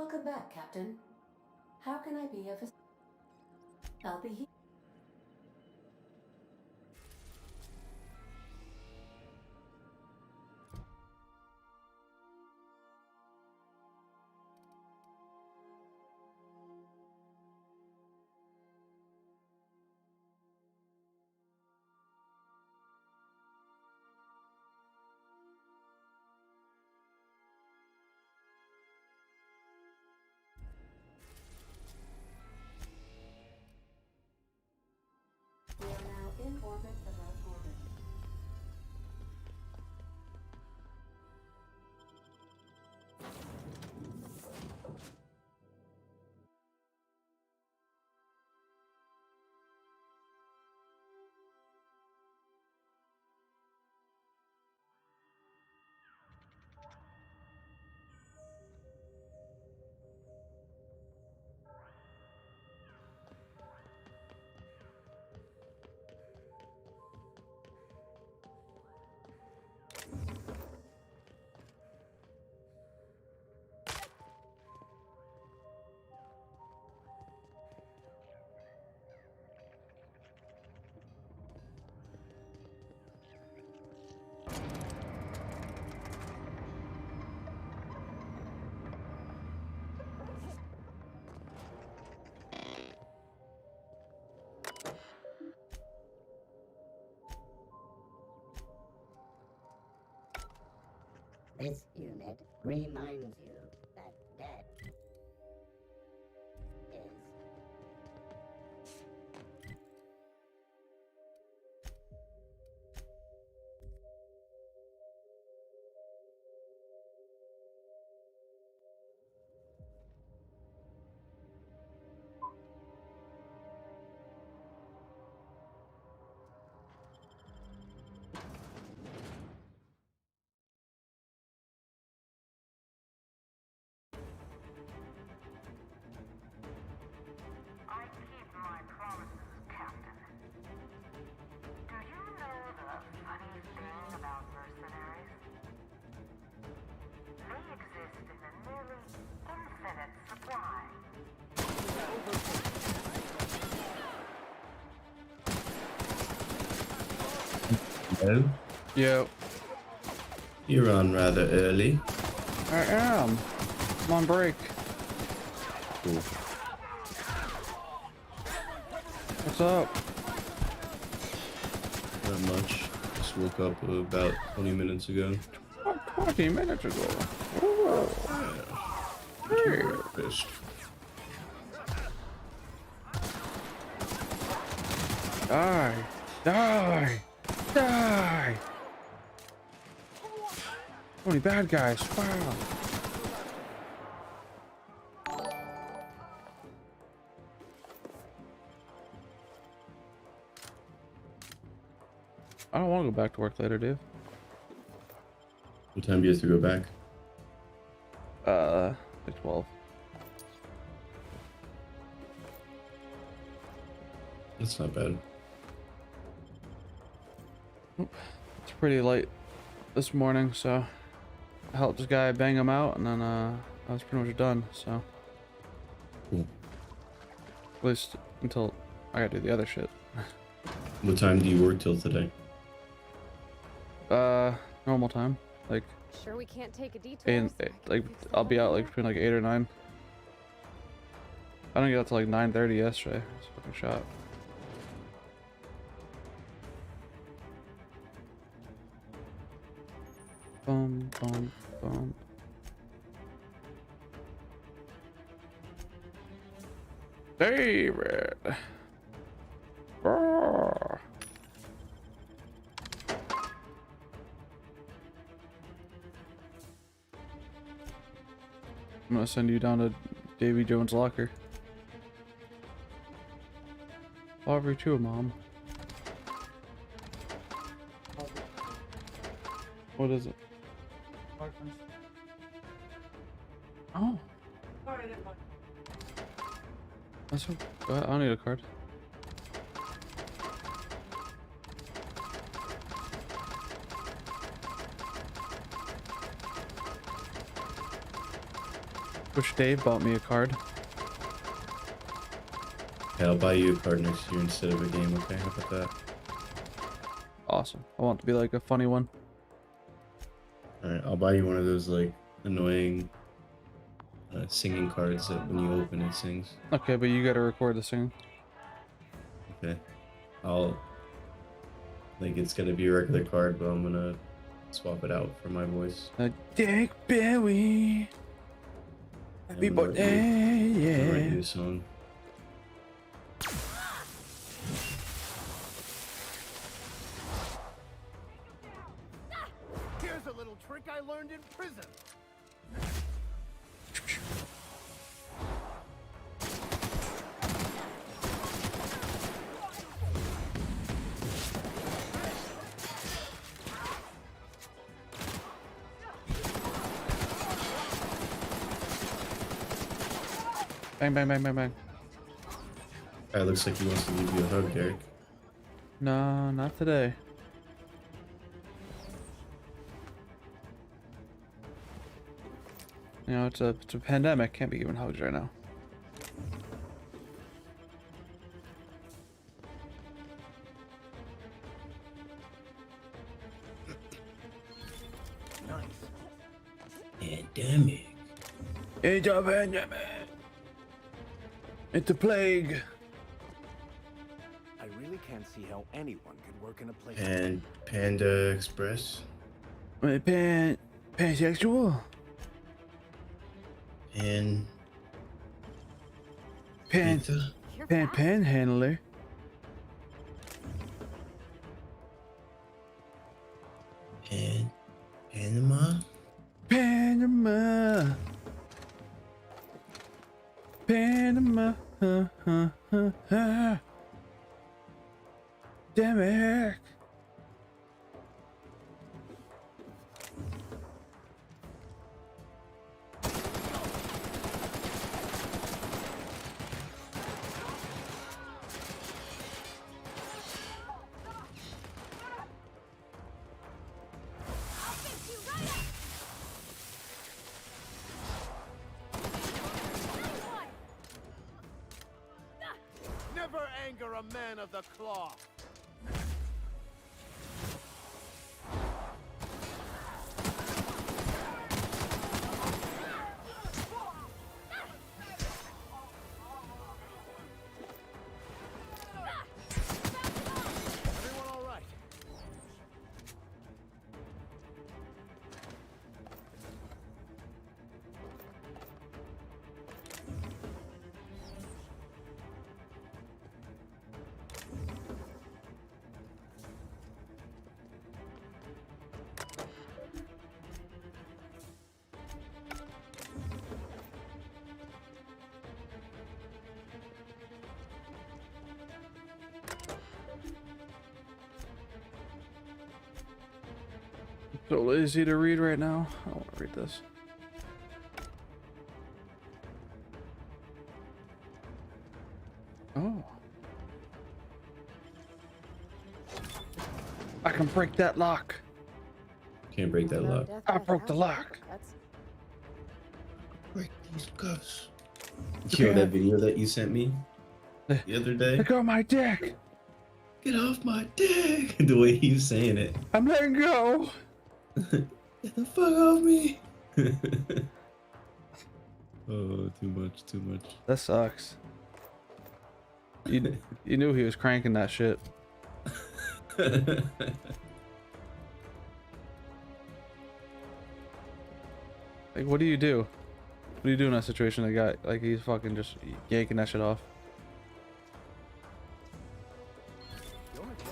Welcome back, Captain. How can I be of assistance? I'll be here. We are now in orbit above Gorgon. This unit reminds you that death is I keep my promises, Captain. Do you know the funny thing about mercenaries? They exist in a nearly infinite supply. Hello? Yo, You're on rather early. I am. I'm on break. Cool. What's up? Not much. Just woke up about 20 minutes ago. Oh, 20 minutes ago. Oh, hey. Pissed. Die. Die. Die. So many bad guys. Wow. I don't want to go back to work later, dude. What time do you have to go back? Like 12. That's not bad. It's pretty late this morning, so I helped this guy bang him out, and then I was pretty much done. So Cool. at least until I gotta do the other shit. What time do you work till today? Normal time, like Sure we can't take a detour. and so I can like fix the I'll be out like elevator? between like 8 or 9. I didn't get out till like 9:30 yesterday. It's fucking shot. Boom, boom, boom. David. Roar. I'm gonna send you down to Davy Jones' locker. Love you too, Mom. What is it? Oh. That's okay. Go ahead. I don't need a card. Wish Dave bought me a card. Yeah, I'll buy you a card next year instead of a game, okay? How about that? Awesome. I want it to be like a funny one. Alright, I'll buy you one of those, like, annoying singing cards that when you open it sings. Okay, but you gotta record the singing. Okay. Like, it's gonna be a regular card, but I'm gonna swap it out for my voice. Dick Berry. Happy I'm gonna write birthday, I'm gonna yeah. write you a song. Here's a little trick I learned in prison. Bang, bang, bang, bang, bang. Alright, looks like he wants to give you a hug, Derek. No, not today. You know, it's a pandemic. Can't be giving hugs right now. Pandemic. It's a pandemic. It's a plague. I really can't see how anyone could work in a place. And Panda Express. Pansexual. And Panhandler. And Panama. Panama. Panama. Damn. Never anger a man of the cloth. Everyone all right? So lazy to read right now. I don't want to read this. Oh. I can break that lock. Can't break that lock. I broke the lock. Break these cuffs. You know that video that you sent me the other day? Let go of my dick. Get off my dick! The way he was saying it. I'm letting go. Get the fuck off me! Oh, too much, too much. That sucks. You knew he was cranking that shit. Like, what do you do? What do you do in that situation? The guy, like, he's fucking just yanking that shit off.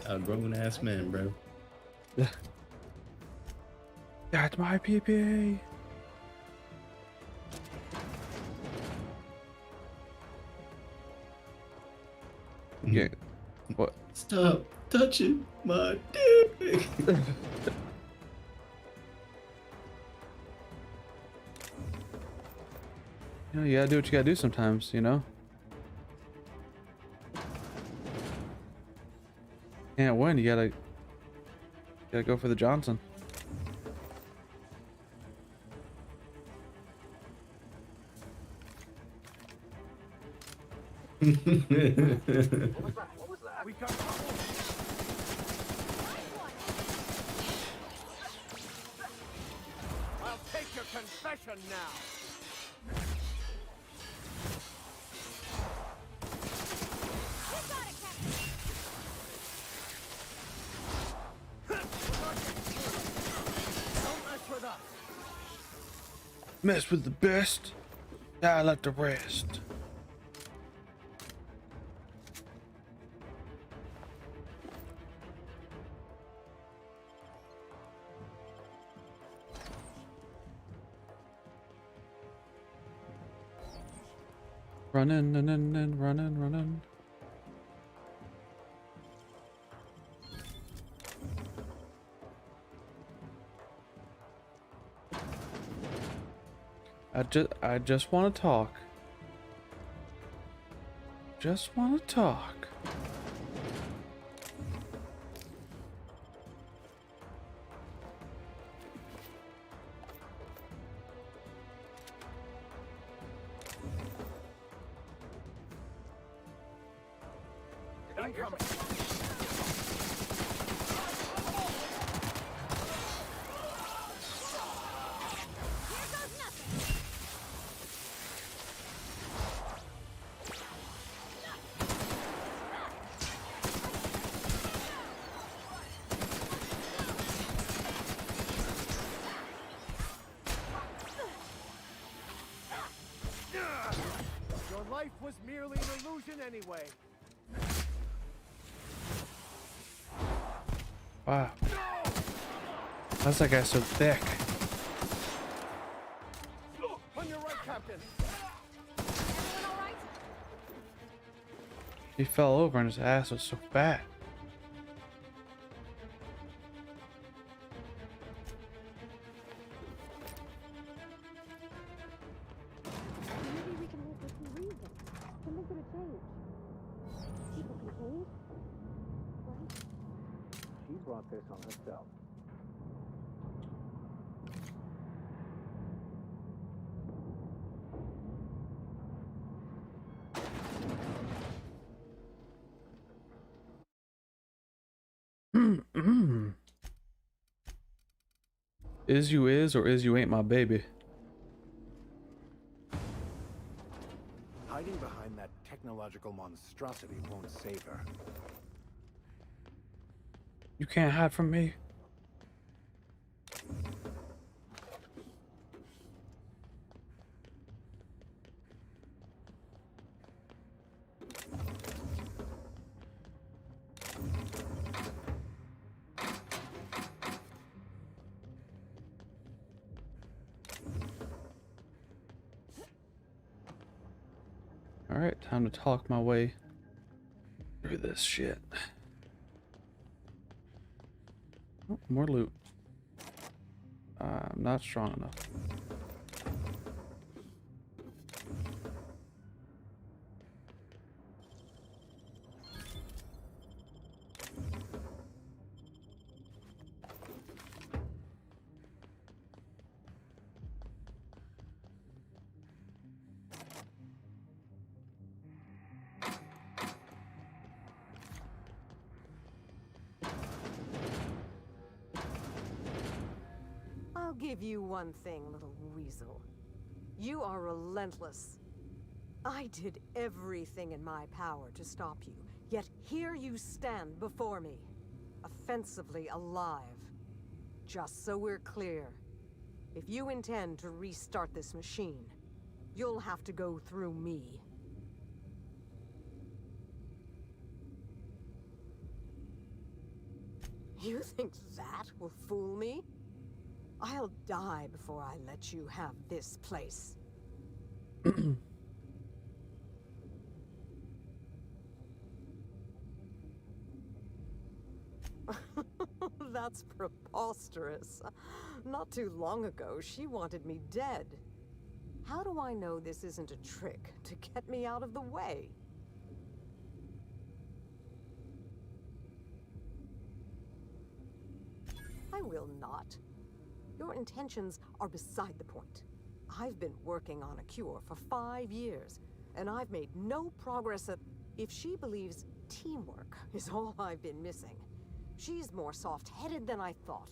A grown ass man, bro. That's my PP. Yeah. What? Stop touching my dick. You know, you gotta do what you gotta do sometimes, you know? Can't win, you gotta go for the Johnson. We got trouble. I'll take your confession now. Don't mess with us. Mess with the best, die like the rest. Running and running. I just want to talk. Just want to talk. Incoming. Your life was merely an illusion anyway. Wow. How's that guy so thick? On your right, Captain. He fell over and his ass was so fat. Maybe we can make this some reason. Something could have changed. People can change, right? She brought this on herself. Is you is or is you ain't my baby? Hiding behind that technological monstrosity won't save her. You can't hide from me. Alright, time to talk my way through this shit. Oh, more loot. I'm not strong enough. I'll give you one thing, little weasel. You are relentless. I did everything in my power to stop you, yet here you stand before me, offensively alive. Just so we're clear, if you intend to restart this machine, you'll have to go through me. You think that will fool me? I'll die before I let you have this place. That's preposterous. Not too long ago, she wanted me dead. How do I know this isn't a trick to get me out of the way? I will not. Your intentions are beside the point. I've been working on a cure for 5 years. and I've made no progress at... If she believes teamwork is all I've been missing, she's more soft-headed than I thought.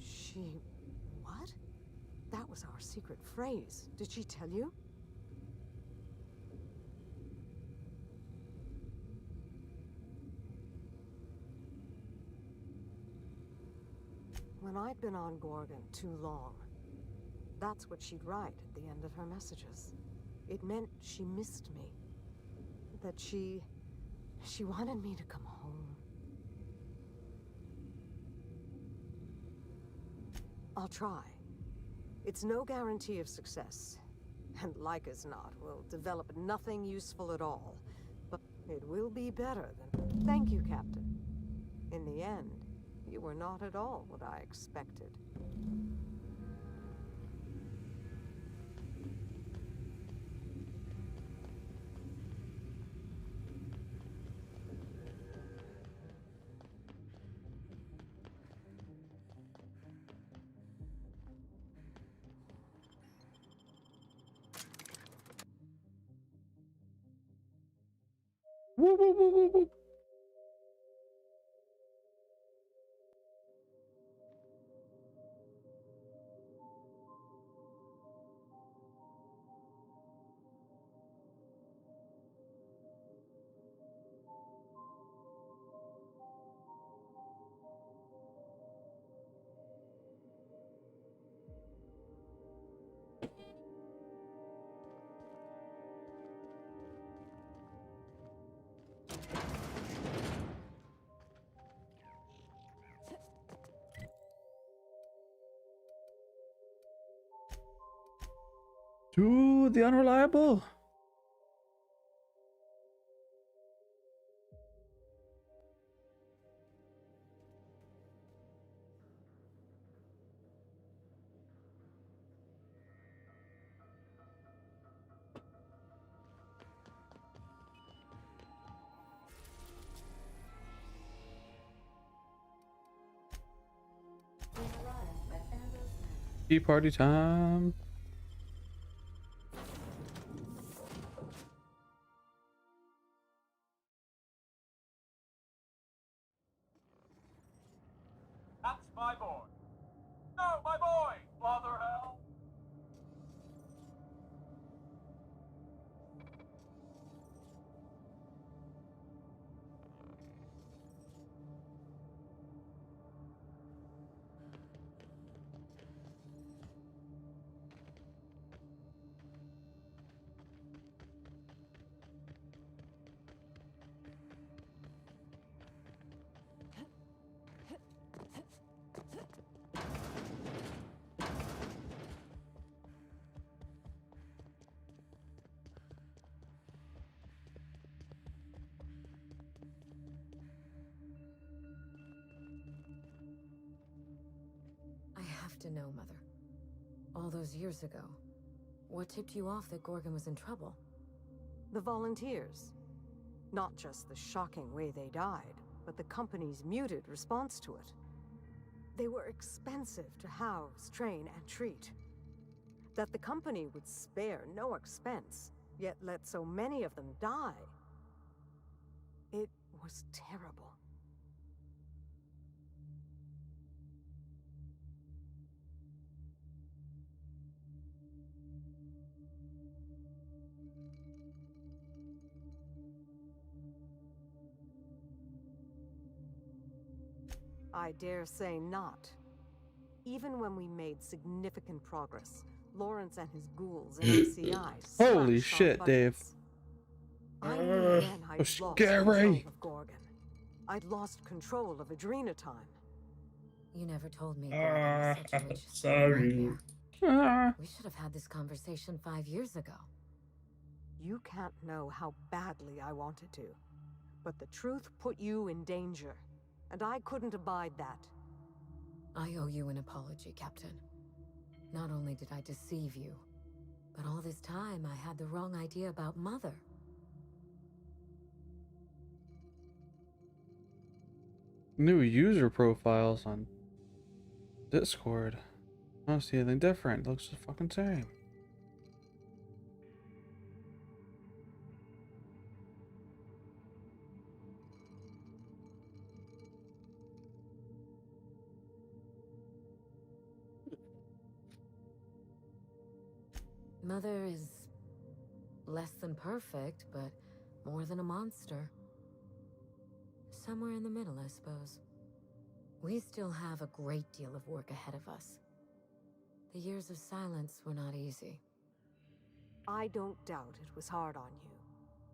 She... what? That was our secret phrase. Did she tell you? When I'd been on Gorgon too long, that's what she'd write at the end of her messages. It meant she missed me. That she wanted me to come home. I'll try. It's no guarantee of success. And like as not, we'll develop nothing useful at all. But it will be better than... Thank you, Captain. In the end, you were not at all what I expected. Woo, woo, woo, woo, woo. To the unreliable. We arrived at Amber's Manor. Tea party time. That's my boy. No, my boy! Father hell! I have to know, Mother. All those years ago, what tipped you off that Gorgon was in trouble? The volunteers. Not just the shocking way they died, but the company's muted response to it. They were expensive to house, train, and treat. That the company would spare no expense, yet let so many of them die. It was terrible. I dare say not. Even when we made significant progress, Lawrence and his ghouls and ACI Holy slashed our shit, Dave. budgets. I knew then I'd so lost scary. control of Gorgon. I'd lost control of Adrenatime. You never told me Gorgon was such a logistical sorry. nightmare. We should have had this conversation 5 years ago. You can't know how badly I wanted to. But the truth put you in danger, and I couldn't abide that. I owe you an apology, Captain. Not only did I deceive you, but all this time I had the wrong idea about Mother. New user profiles on Discord. I don't see anything different. It looks the fucking same. Mother is less than perfect, but more than a monster. Somewhere in the middle, I suppose. We still have a great deal of work ahead of us. The years of silence were not easy. I don't doubt it was hard on you,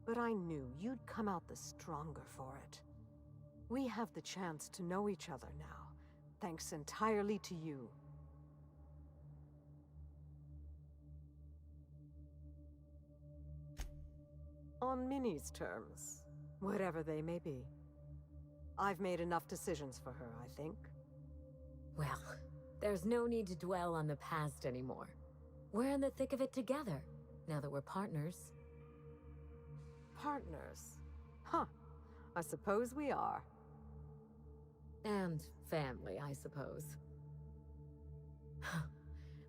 but I knew you'd come out the stronger for it. We have the chance to know each other now, thanks entirely to you. On Minnie's terms, whatever they may be. I've made enough decisions for her, I think. Well, there's no need to dwell on the past anymore. We're in the thick of it together, now that we're partners. Partners? Huh. I suppose we are. And family, I suppose.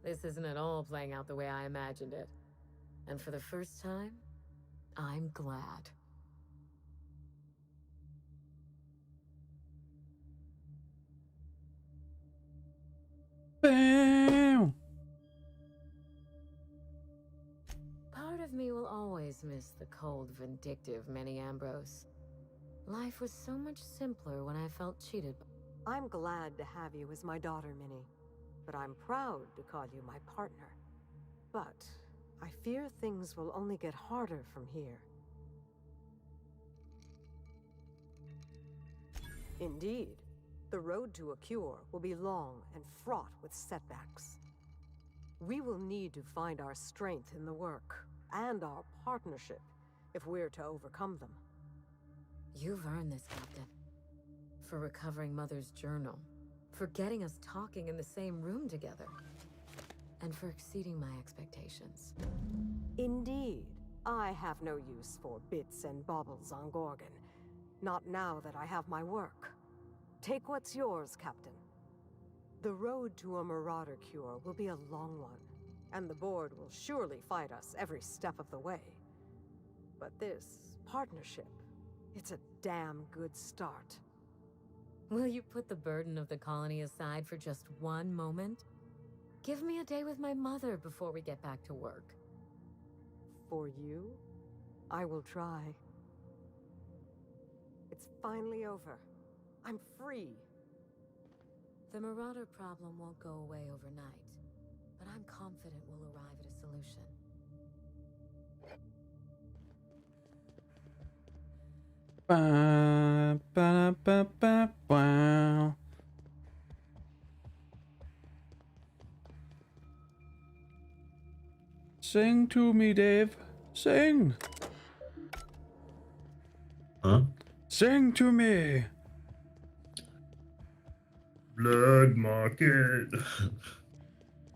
This isn't at all playing out the way I imagined it. And for the first time, I'm glad. Bam! Part of me will always miss the cold, vindictive Minnie Ambrose. Life was so much simpler when I felt cheated. I'm glad to have you as my daughter, Minnie. But I'm proud to call you my partner. But I fear things will only get harder from here. Indeed, the road to a cure will be long and fraught with setbacks. We will need to find our strength in the work, and our partnership, if we're to overcome them. You've earned this, Captain. For recovering Mother's journal, for getting us talking in the same room together, and for exceeding my expectations. Indeed, I have no use for bits and baubles on Gorgon. Not now that I have my work. Take what's yours, Captain. The road to a marauder cure will be a long one, and the board will surely fight us every step of the way. But this partnership, it's a damn good start. Will you put the burden of the colony aside for just one moment? Give me a day with my mother before we get back to work. For you, I will try. It's finally over. I'm free. The marauder problem won't go away overnight, but I'm confident we'll arrive at a solution. Ba, ba, ba, ba, wow. Sing to me, Dave. Sing. Huh? Sing to me. Blood market.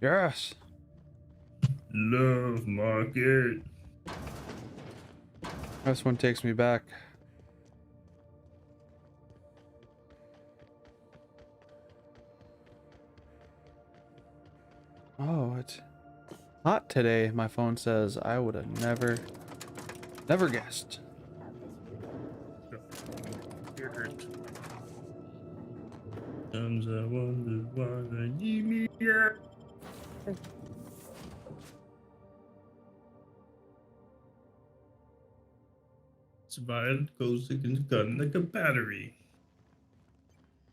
Yes. Love market. This one takes me back. Oh, it's hot today, my phone says. I would have never guessed. Sometimes I wonder why they need me here. Survived goes against gun like a battery.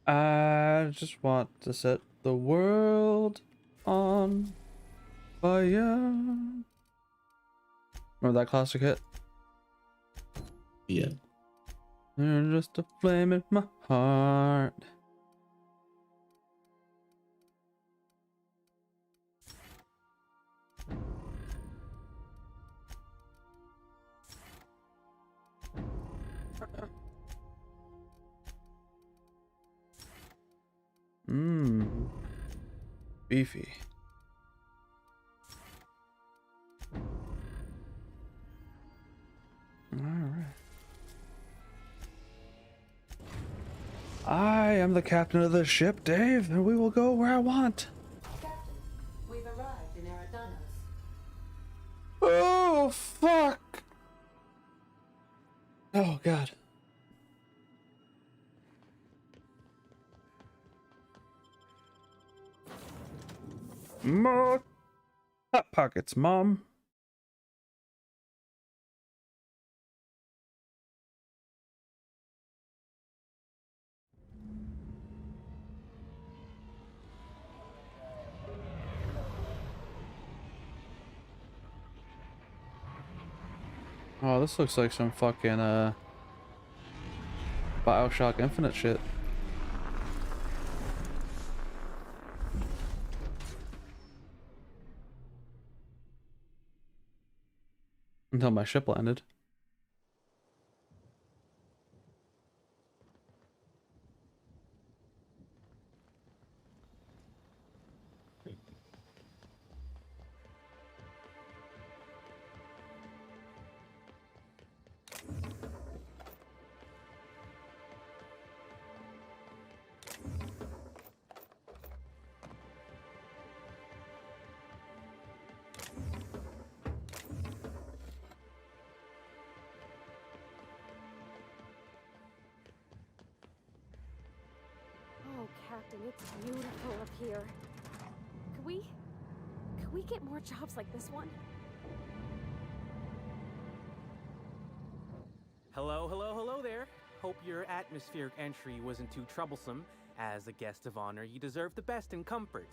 I just want to set the world on fire. Remember that classic hit? Yeah. There's just a flame in my heart. Mmm. Beefy. Alright. I am the captain of the ship, Dave, and we will go where I want. Captain, Oh, fuck! Oh, God. More hot pockets, Mom. Oh, this looks like some fucking, BioShock Infinite shit. Until my ship landed. Oh, Captain, it's beautiful up here. Could we get more jobs like this one? Hello, hello, hello there. Hope your atmospheric entry wasn't too troublesome. As a guest of honor, you deserve the best in comfort.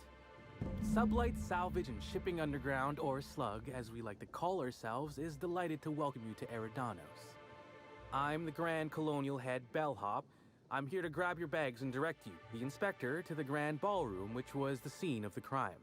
Sublight Salvage and Shipping Underground, or Slug, as we like to call ourselves, is delighted to welcome you to Eridanos. I'm the Grand Colonial Head Bellhop. I'm here to grab your bags and direct you, the Inspector, to the Grand Ballroom, which was the scene of the crime.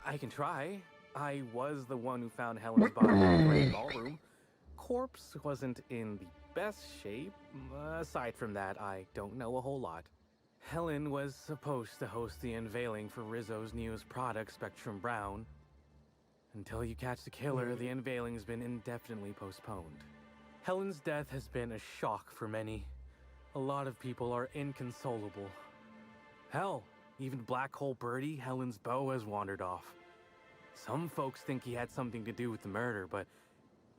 I can try. I was the one who found Helen's body in the Grand Ballroom. Corpse wasn't in the best shape. Aside from that, I don't know a whole lot. Helen was supposed to host the unveiling for Rizzo's newest product, Spectrum Brown. Until you catch the killer, the unveiling's been indefinitely postponed. Helen's death has been a shock for many. A lot of people are inconsolable. Hell, even Black Hole Birdie, Helen's beau, has wandered off. Some folks think he had something to do with the murder, but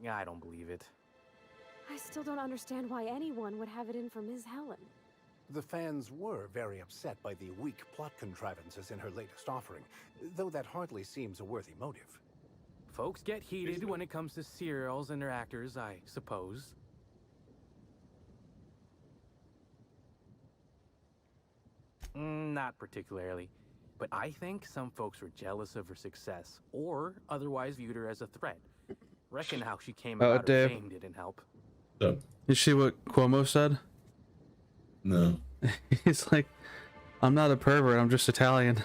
I don't believe it. I still don't understand why anyone would have it in for Ms. Helen. The fans were very upset by the weak plot contrivances in her latest offering, though that hardly seems a worthy motive. Folks get heated when it comes to serials and their actors, I suppose. Not particularly. But I think some folks were jealous of her success, or otherwise viewed her as a threat. Reckon how she came about her Dave. fame didn't help. So, You see what Cuomo said? no. He's like, I'm not a pervert, I'm just Italian.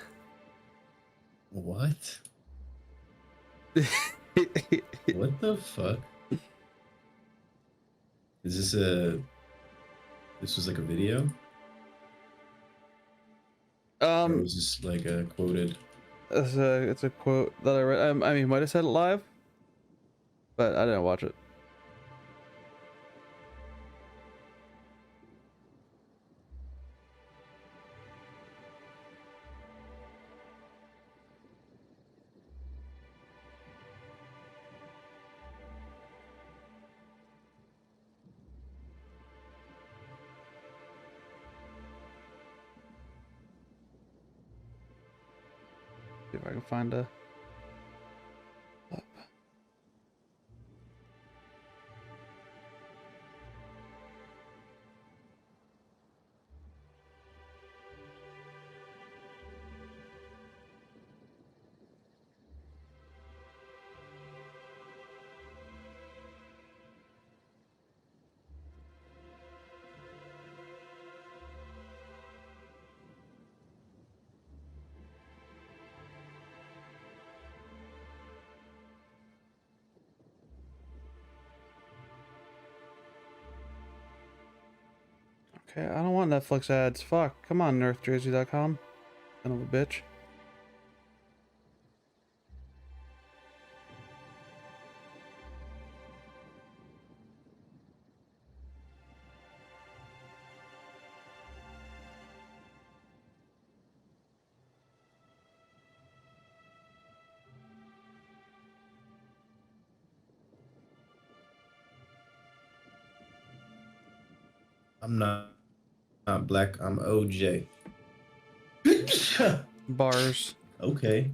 What? What the fuck? Is this this was like a video? Or was this like a quoted? It's a quote that I read. I mean, he might have said it live, but I didn't watch it. See if I can find a... Okay, I don't want Netflix ads. Fuck. Come on, NorthJersey.com. Son of a bitch. I'm not black. I'm OJ. Bars. Okay.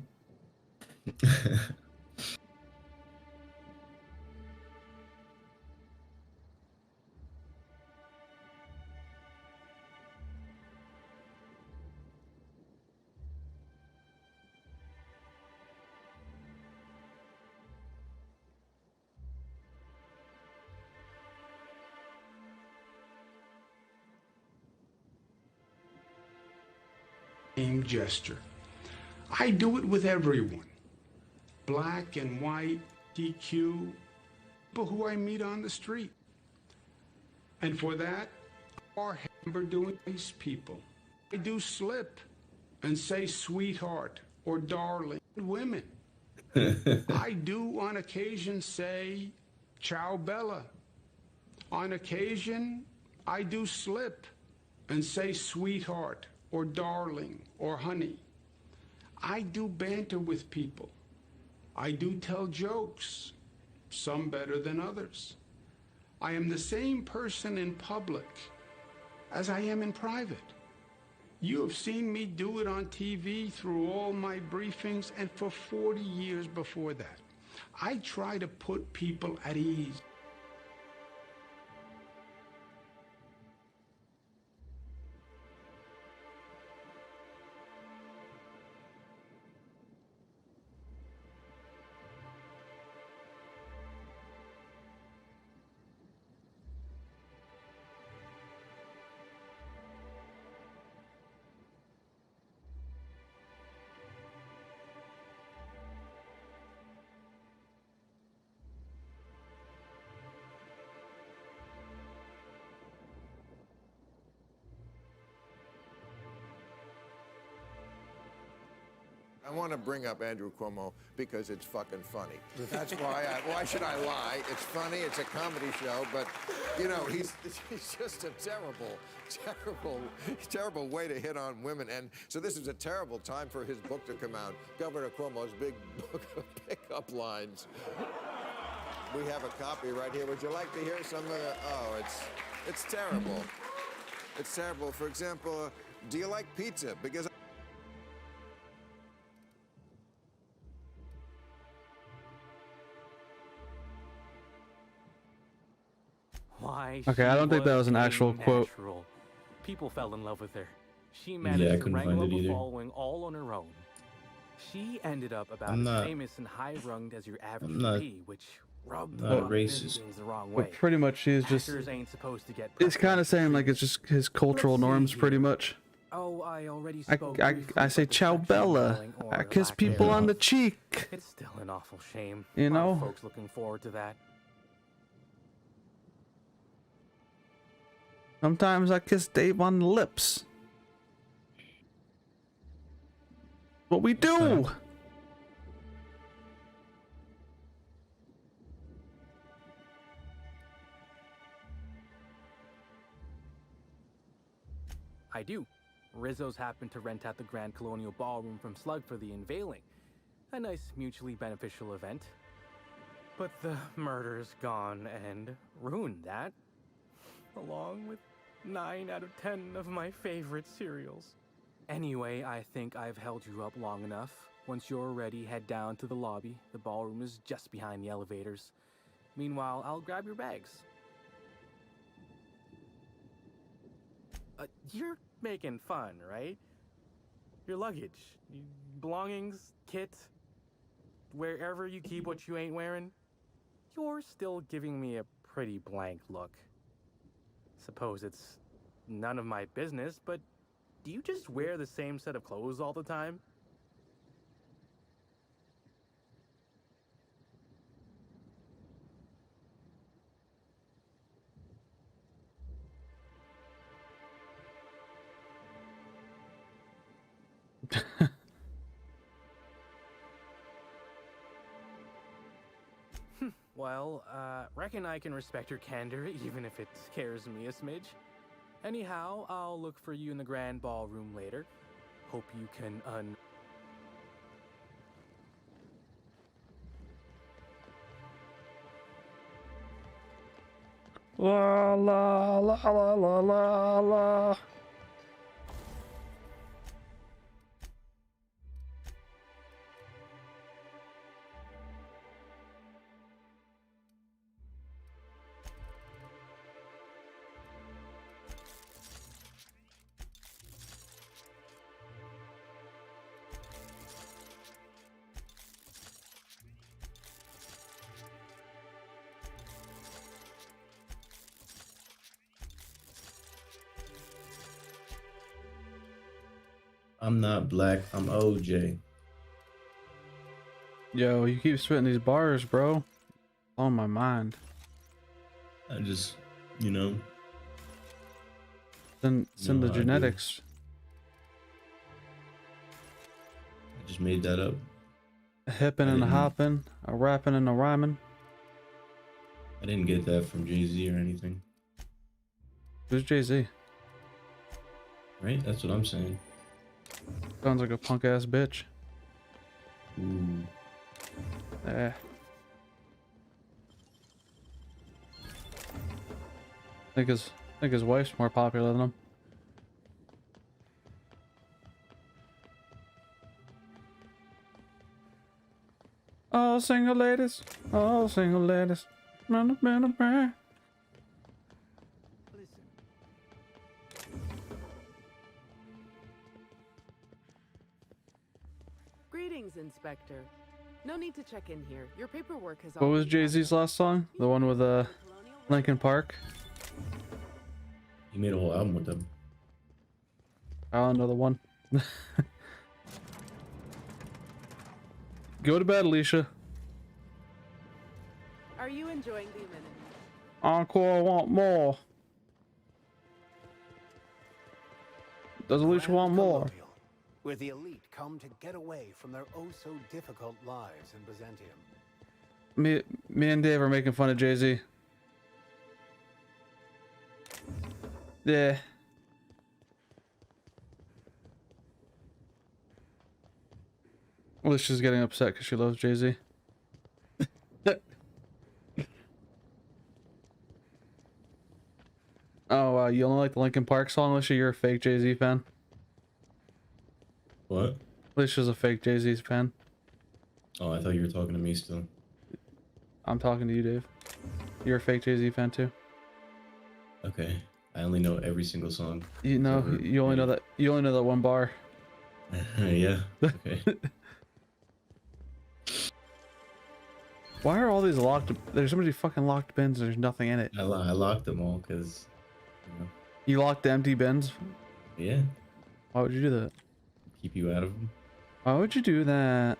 Gesture. I do it with everyone. Black and white, DQ, people who I meet on the street. And for that, I remember doing nice people. I do slip and say sweetheart or darling to women. I do on occasion say ciao Bella. On occasion, I do slip and say sweetheart or darling or honey. I do banter with people. I do tell jokes, some better than others. I am the same person in public as I am in private. You have seen me do it on TV through all my briefings and for 40 years before that. I try to put people at ease. I want to bring up Andrew Cuomo because it's fucking funny. That's why. Why should I lie? It's funny. It's a comedy show, but you know, he's just a terrible way to hit on women. And so this is a terrible time for his book to come out. Governor Cuomo's big book of pickup lines. We have a copy right here. Would you like to hear some of the? Oh, it's terrible. It's terrible. For example, do you like pizza? Because Why? Okay, I don't think that was an actual quote. Natural. People fell in love with her. She Yeah, I managed to couldn't wrangle find up it a either. following all on her own. She ended up about I'm as not- famous and high-runged as your average I'm not- P, which rubbed not a lot of racist. business the wrong way. But pretty much she's just... Actors ain't supposed to get It's kind of preferential saying like it's treatment. just his cultural Let's see norms pretty here. much. Oh, I already I, spoke I, briefly I say about the ciao sexual Bella. healing or I kiss lack people on the thereof. cheek. It's still an awful shame. You A lot of know? folks looking forward to that. Sometimes I kiss Dave on the lips. What we do. I do. Rizzo's happened to rent out the Grand Colonial Ballroom from Slug for the unveiling. A nice mutually beneficial event. But the murder's gone and ruined that. Along with 9 out of 10 of my favorite cereals. Anyway, I think I've held you up long enough. Once you're ready, head down to the lobby. The ballroom is just behind the elevators. Meanwhile, I'll grab your bags. You're making fun, right? Your luggage, belongings, kit, wherever you keep what you ain't wearing, you're still giving me a pretty blank look. Suppose it's none of my business, but do you just wear the same set of clothes all the time? Well, reckon I can respect your candor, even if it scares me a smidge. Anyhow, I'll look for you in the grand ballroom later. Hope you can La la la la la la la. I'm not black. I'm OJ. Yo, you keep spitting these bars, bro. On my mind. I just, you know. Send the how I do. genetics. I just made that up. A hippin' and a hoppin', a rappin' and a rhyming. I didn't get that from Jay-Z or anything. Who's Jay-Z? Right? That's what I'm saying. Sounds like a punk ass bitch. Ooh. I think his wife's more popular than him. All single ladies, all single ladies. Greetings, Inspector. No need to check in here. Your paperwork has What was Jay-Z's last song? The one with Linkin Park? He made a whole album with them. Oh, another one. Go to bed, Alicia. Are you enjoying the amenities? Encore, I want more. Does Alicia want more? Where the elite come to get away from their oh-so-difficult lives in Byzantium. Me and Dave are making fun of Jay-Z. Yeah. Alicia's getting upset because she loves Jay-Z. Oh, you only like the Linkin Park song, Alicia? You're a fake Jay-Z fan? What? Alicia's a fake Jay-Z fan. Oh, I thought you were talking to me still. I'm talking to you, Dave. You're a fake Jay-Z fan too. Okay. I only know every single song. You know, you only know that one bar. Yeah. Okay. Why are all these locked? There's so many fucking locked bins and there's nothing in it. I locked them all because, you know. You locked the empty bins? Yeah. Why would you do that? Keep you out of them. Why would you do that?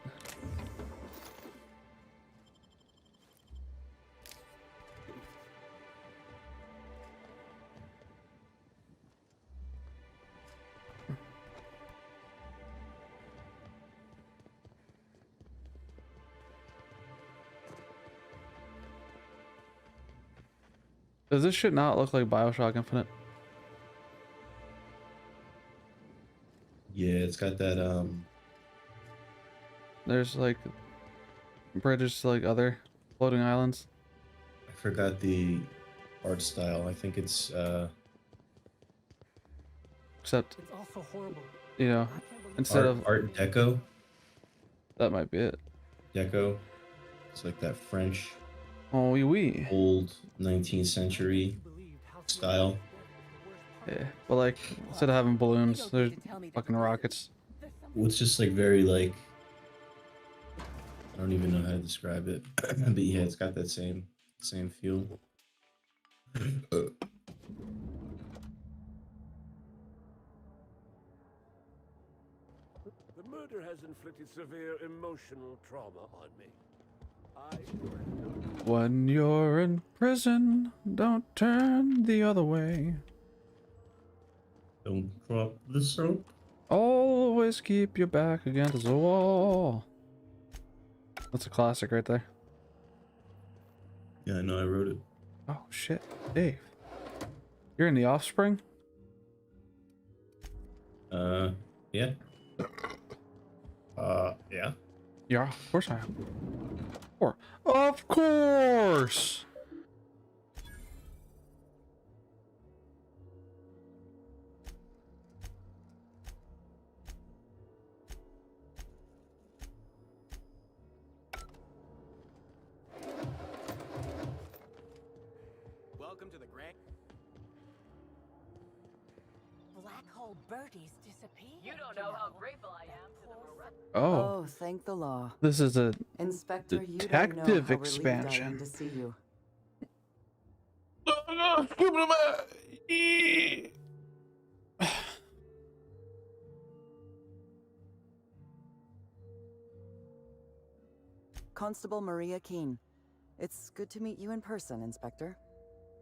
Does this shit not look like BioShock Infinite? Yeah, it's got that, There's like bridges to like other floating islands. I forgot the art style. I think it's, Except, It's also horrible. you know, instead of Art Deco. That might be it. Deco. It's like that French. Oh, oui. Old 19th century style. Yeah, but like instead of having balloons, there's fucking rockets. Well, it's just like very like, I don't even know how to describe it, but yeah, it's got that same feel. The murder has inflicted severe emotional trauma on me. When you're in prison, don't turn the other way. Don't drop the soap. Always keep your back against the wall. That's a classic right there. Yeah, I know, I wrote it. Oh shit, Dave. You're in The Offspring? Yeah. Yeah. Yeah, of course I am. Of course! Welcome to the Grand. Black hole birdies disappear. You don't know how grateful I am to the Oh. Thank the law. This is a Inspector, you don't know detective how relieved I am expansion. to see you. Constable Maria Keene. It's good to meet you in person, Inspector.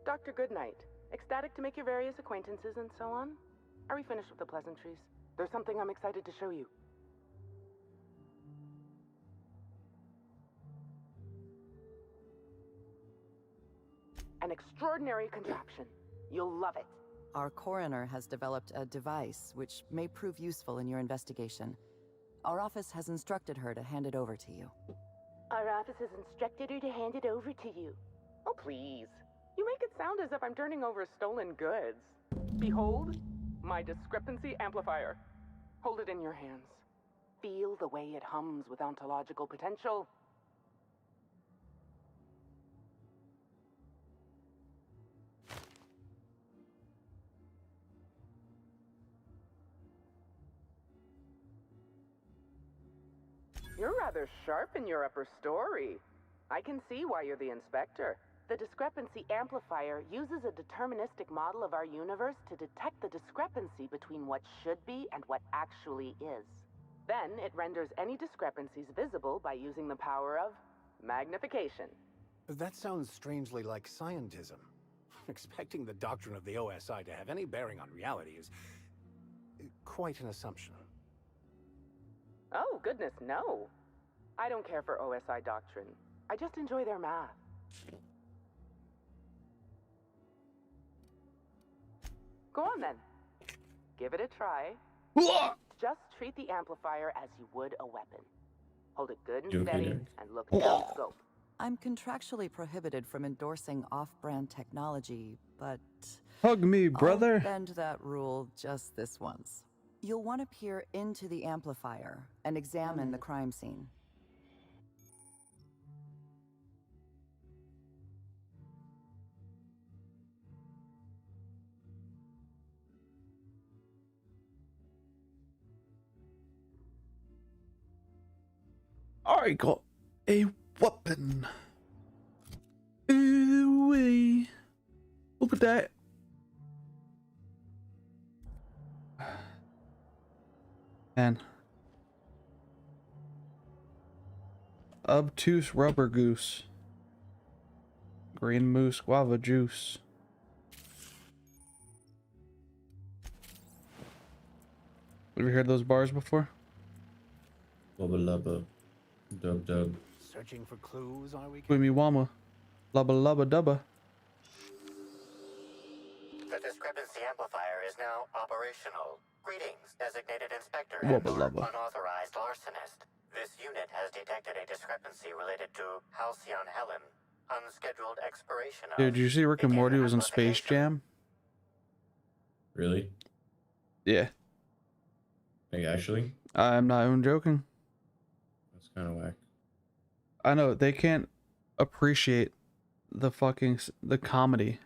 Dr. Goodnight. Ecstatic to make your various acquaintances and so on. Are we finished with the pleasantries? There's something I'm excited to show you. An extraordinary contraption. You'll love it. Our coroner has developed a device which may prove useful in your investigation. Our office has instructed her to hand it over to you. Our office has instructed her to hand it over to you. Oh, please. You make it sound as if I'm turning over stolen goods. Behold, my discrepancy amplifier. Hold it in your hands. Feel the way it hums with ontological potential. You're rather sharp in your upper story. I can see why you're the inspector. The discrepancy amplifier uses a deterministic model of our universe to detect the discrepancy between what should be and what actually is. Then it renders any discrepancies visible by using the power of magnification. That sounds strangely like scientism. Expecting the doctrine of the OSI to have any bearing on reality is quite an assumption. Oh, goodness, no. I don't care for OSI doctrine. I just enjoy their math. Go on then. Give it a try. Just treat the amplifier as you would a weapon. Hold it good and steady and look down scope. I'm contractually prohibited from endorsing off-brand technology, but... Hug me, brother. I'll bend that rule just this once. You'll want to peer into the amplifier and examine the crime scene. I got a weapon. Ooh-wee. Look at that. Man. Obtuse rubber goose. Green moose guava juice. Have you heard those bars before? Lubba lubba. Dub dub. Searching for clues, are we? Wimmy wama. Lubba lubba dubba. The discrepancy amplifier is now operational. Greetings, designated inspector Wubba and/or lubba. unauthorized larcenist. This unit has detected a discrepancy related to Halcyon Helen. Unscheduled expiration of... Dude, did you see Rick and Morty was in Space Jam? Really? Yeah. Like, actually? I'm not even joking. That's kind of whack. I know, they can't appreciate the the comedy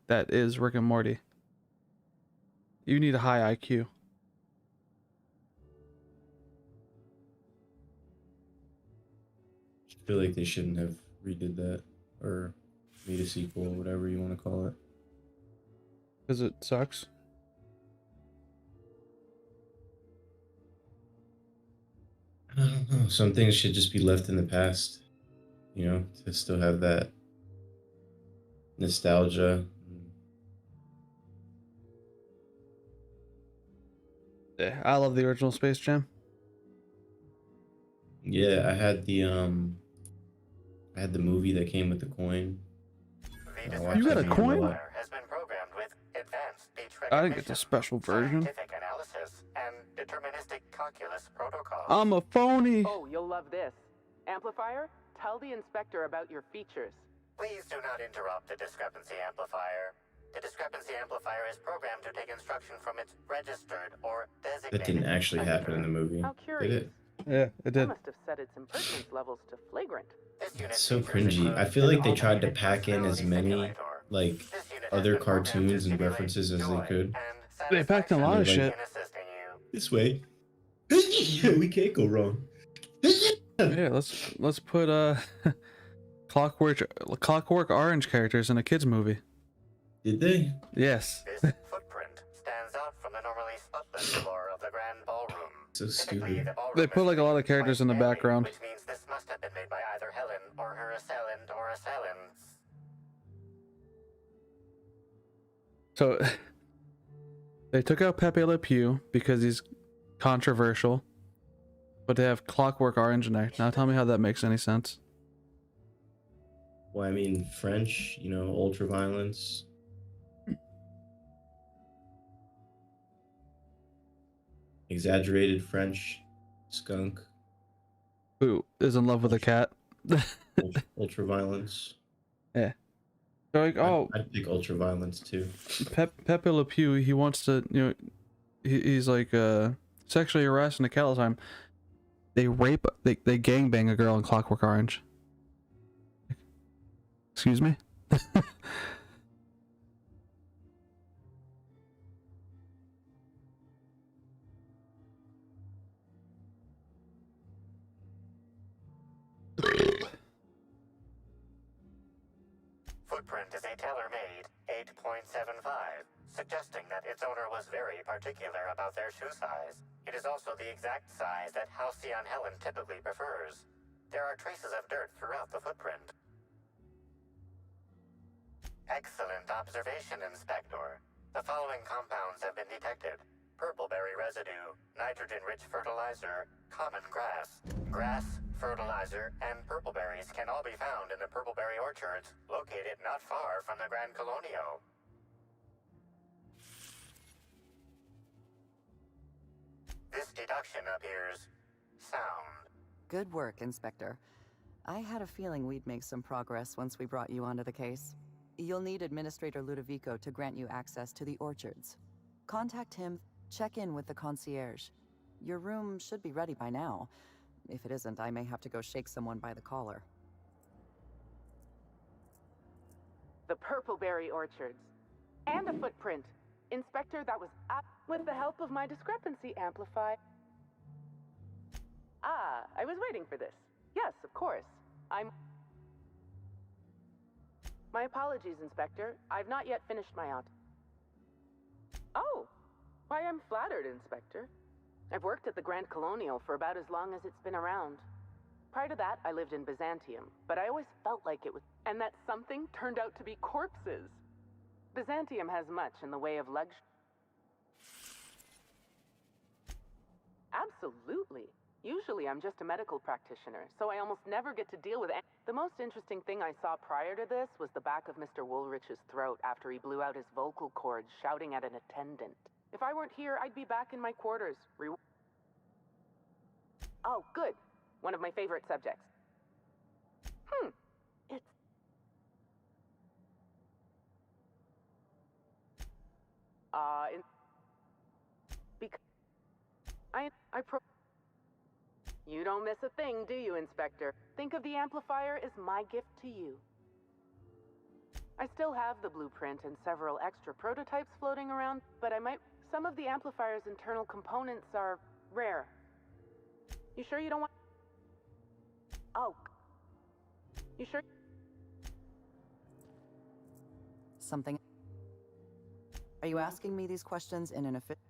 that is Rick and Morty. You need a high IQ. I feel like they shouldn't have redid that or made a sequel, whatever you want to call it. Because it sucks. I don't know. Some things should just be left in the past, you know, to still have that nostalgia. Yeah, I love the original Space Jam. Yeah, I had the movie that came with the coin. I watched You got a that movie a coin? lot. Has been programmed with advanced speech I didn't get recognition, the special version. scientific analysis, and deterministic calculus protocols. I'm a phony. Oh, you'll love this. Amplifier, tell the inspector about your features. Please do not interrupt the discrepancy amplifier. The discrepancy amplifier is programmed to take instruction from its registered or designated. That didn't actually happen in the movie. How Did curious. it? Yeah, it I did. must have set its impertinence levels to flagrant. It's so cringy. I feel like they tried to pack in as many like other cartoons and references as they could. They packed in a lot of shit. This way. We can't go wrong. Yeah, let's put Clockwork Orange characters in a kids movie. Did they? Yes. This footprint stands out from the normally spotless floor of the grand ballroom. So stupid. They put like a lot of characters in the background. Which means this must have been made by either Helen or her assailant or assailants. So they took out Pepe Le Pew because he's controversial, but they have Clockwork Orange in there. Now tell me how that makes any sense. Well, I mean, French, you know, ultraviolence. Exaggerated French skunk. Who is in love with a cat? Ultraviolence. Yeah. They're like, oh, I'd pick ultraviolence too. Pepe Le Pew, he wants to, you know, he's like sexually harassing a cat all the time. They gangbang a girl in Clockwork Orange. Excuse me? Footprint is a tailor-made 8.75, suggesting that its owner was very particular about their shoe size. It is also the exact size that Halcyon Helen typically prefers. There are traces of dirt throughout the footprint. Excellent observation, Inspector. The following compounds have been detected. Purpleberry residue, nitrogen-rich fertilizer, common grass. Grass, fertilizer, and purpleberries can all be found in the purpleberry orchards, located not far from the Grand Colonio. This deduction appears sound. Good work, Inspector. I had a feeling we'd make some progress once we brought you onto the case. You'll need Administrator Ludovico to grant you access to the orchards. Contact him, check in with the concierge. Your room should be ready by now. If it isn't, I may have to go shake someone by the collar. The Purpleberry Orchards. And a footprint. Inspector, that was up with the help of my discrepancy amplifier. Ah, I was waiting for this. Yes, of course. My apologies, Inspector. I've not yet finished my Oh! Why, I'm flattered, Inspector. I've worked at the Grand Colonial for about as long as it's been around. Prior to that, I lived in Byzantium, but I always felt like it was... And that something turned out to be corpses. Byzantium has much in the way of luxury. Absolutely. Usually I'm just a medical practitioner, so I almost never get to deal with it. The most interesting thing I saw prior to this was the back of Mr. Woolrich's throat after he blew out his vocal cords shouting at an attendant. If I weren't here, I'd be back in my quarters. Oh, good. One of my favorite subjects. It's... You don't miss a thing, do you, Inspector? Think of the amplifier as my gift to you. I still have the blueprint and several extra prototypes floating around, but some of the amplifier's internal components are rare. You sure you don't want... Oh. You sure... Something... Are you asking me these questions in an official...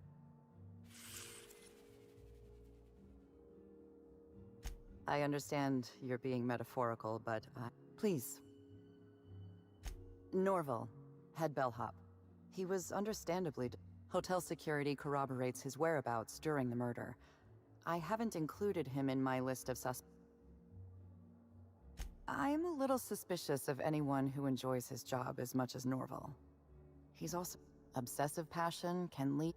I understand you're being metaphorical, but please. Norval, head bellhop. He was understandably... Hotel security corroborates his whereabouts during the murder. I haven't included him in my list of suspects. I'm a little suspicious of anyone who enjoys his job as much as Norval. He's also obsessive passion can lead.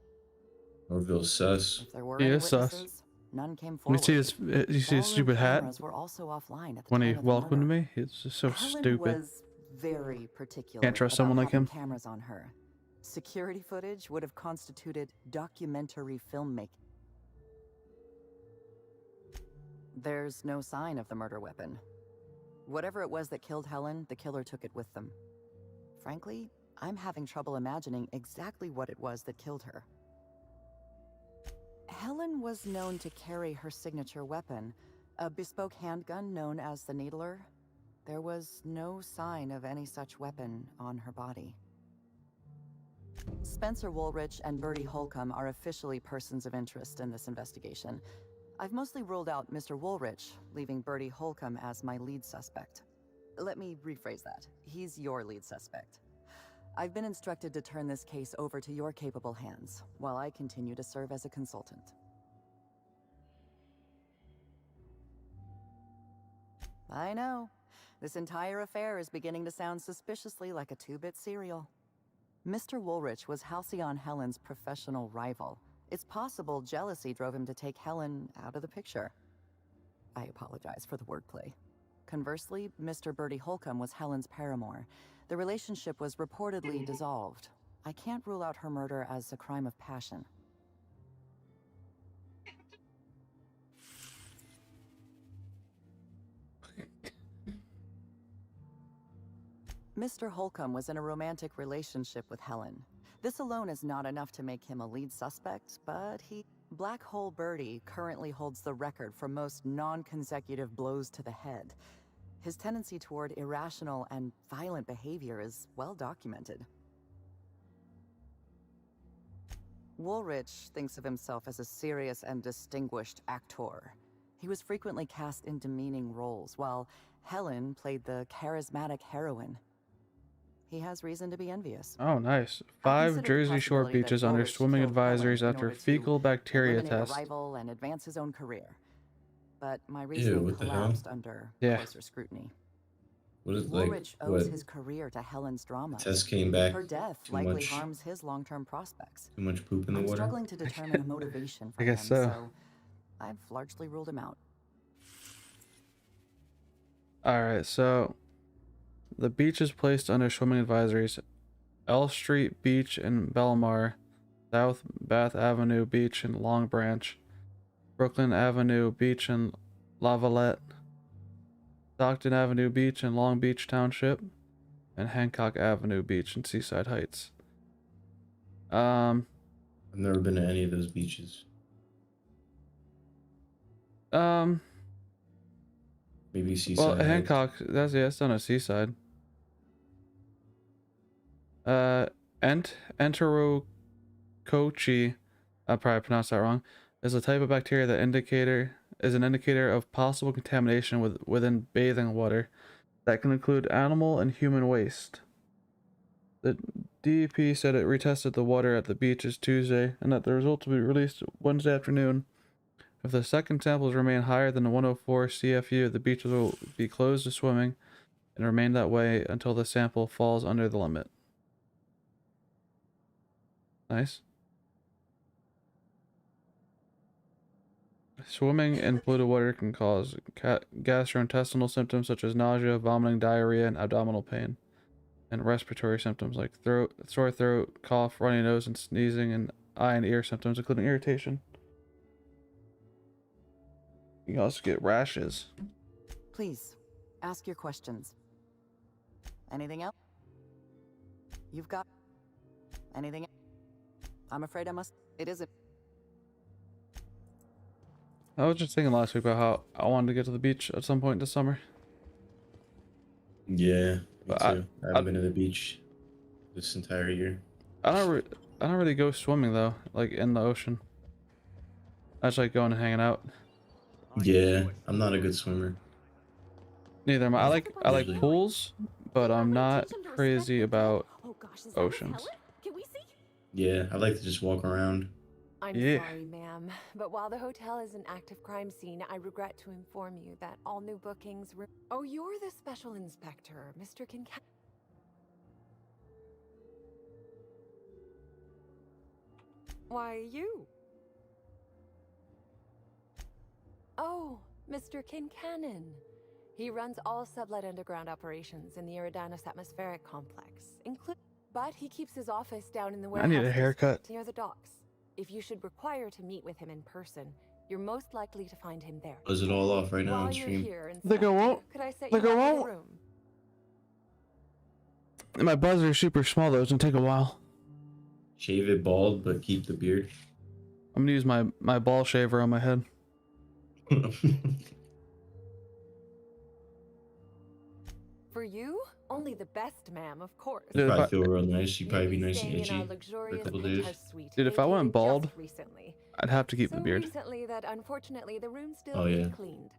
Norville's sus. If there were He any is sus. witnesses, none came Let me forward. see his. You see his Ballroom stupid hat cameras were also offline at the when he time of the welcomed murder. me. It's just so Helen stupid. was very particular Can't trust about someone like having him. cameras on her. Security footage would have constituted documentary filmmaking. There's no sign of the murder weapon. Whatever it was that killed Helen, the killer took it with them. Frankly, I'm having trouble imagining exactly what it was that killed her. Helen was known to carry her signature weapon, a bespoke handgun known as the Needler. There was no sign of any such weapon on her body. Spencer Woolrich and Bertie Holcomb are officially persons of interest in this investigation. I've mostly ruled out Mr. Woolrich, leaving Bertie Holcomb as my lead suspect. Let me rephrase that. He's your lead suspect. I've been instructed to turn this case over to your capable hands, while I continue to serve as a consultant. I know. This entire affair is beginning to sound suspiciously like a 2-bit serial. Mr. Woolrich was Halcyon Helen's professional rival. It's possible jealousy drove him to take Helen out of the picture. I apologize for the wordplay. Conversely, Mr. Bertie Holcomb was Helen's paramour. The relationship was reportedly dissolved. I can't rule out her murder as a crime of passion. Mr. Holcomb was in a romantic relationship with Helen. This alone is not enough to make him a lead suspect, but Black Hole Bertie currently holds the record for most non-consecutive blows to the head. His tendency toward irrational and violent behavior is well documented. Woolrich thinks of himself as a serious and distinguished actor. He was frequently cast in demeaning roles, while Helen played the charismatic heroine. He has reason to be envious. Oh, nice. I'll 5 consider the Jersey Shore possibility that beaches under Woolrich swimming killed Helen advisories in after order to fecal bacteria eliminate a test. rival and advance his own career. But my Ew, reasoning what the hell? collapsed under Yeah. closer scrutiny. What is like Woolrich owes what? his career to Helen's drama. Test came back Her death too likely much. harms his long-term prospects. Too much poop in the I'm water. struggling to determine a motivation for I guess him, so. I've largely ruled him out. Alright, so the beach is placed under swimming advisories. L Street Beach in Belmar, South Bath Avenue Beach in Long Branch, Brooklyn Avenue Beach in Lavalette, Stockton Avenue Beach in Long Beach Township, and Hancock Avenue Beach in Seaside Heights. I've never been to any of those beaches. Maybe Seaside. Well, Heights. Hancock, that's on a seaside. Enterococcus, I probably pronounced that wrong, is a type of bacteria that is an indicator of possible contamination within bathing water that can include animal and human waste. The DEP said it retested the water at the beaches Tuesday and that the results will be released Wednesday afternoon. If the second samples remain higher than 104 CFU, the beaches will be closed to swimming and remain that way until the sample falls under the limit. Nice. Swimming in polluted water can cause gastrointestinal symptoms such as nausea, vomiting, diarrhea, and abdominal pain, and respiratory symptoms like sore throat, cough, runny nose, and sneezing, and eye and ear symptoms, including irritation. You can also get rashes. Please, ask your questions. Anything else? You've got... anything else? I'm afraid I must... It isn't... I was just thinking last week about how I wanted to get to the beach at some point this summer. Yeah, me But too. I haven't been to the beach this entire year. I don't really go swimming though, like in the ocean. I just like going and hanging out. Yeah, I'm not a good swimmer. Neither am I. I like Usually. pools, but I'm not crazy about oceans. Can we see? Yeah, I like to just walk around. I'm Yeah. sorry, ma'am, but while the hotel is an active crime scene, I regret to inform you that all new bookings. Oh, you're the special inspector, Mr. Kincaid. Why, you? Oh, Mr. Kincannon. He runs all sublet underground operations in the Eridanus atmospheric complex, but he keeps his office down in the I warehouse need a haircut. district near the docks. If you should require to meet with him in person, you're most likely to find him there. Buzz it all off right now While on you're stream. here, Think I Inspector, won't? could I set Think you I up with a won't? room? My buzzer is super small though. It's gonna take a while. Shave it bald, but keep the beard. I'm gonna use my ball shaver on my head. For you, only the best, ma'am, of course. It'd probably feel real nice. You'd probably be nice and Staying in our itchy for a luxurious couple days. penthouse suite Dude, if I went vacated bald, just recently. I'd have to keep the So beard. recently that unfortunately the room still Oh, needs yeah. cleaned.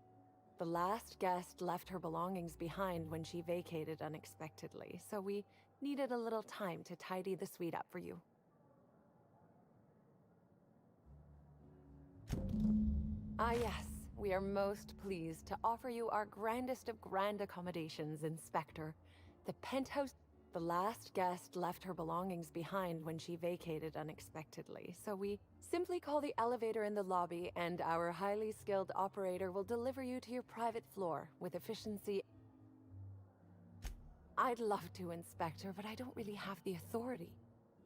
The last guest left her belongings behind when she vacated unexpectedly, so we needed a little time to tidy the suite up for you. Ah yes, we are most pleased to offer you our grandest of grand accommodations, Inspector. The penthouse. The last guest left her belongings behind when she vacated unexpectedly, so we simply call the elevator in the lobby and our highly skilled operator will deliver you to your private floor with efficiency. I'd love to, Inspector, but I don't really have the authority.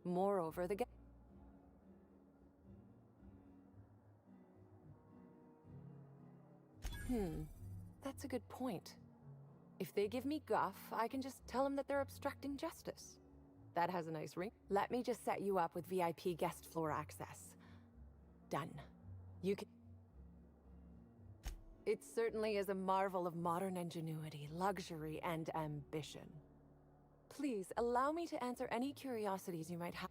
Moreover, the that's a good point. If they give me guff, I can just tell them that they're obstructing justice. That has a nice ring. Let me just set you up with VIP guest floor access. Done. You can... It certainly is a marvel of modern ingenuity, luxury, and ambition. Please, allow me to answer any curiosities you might have.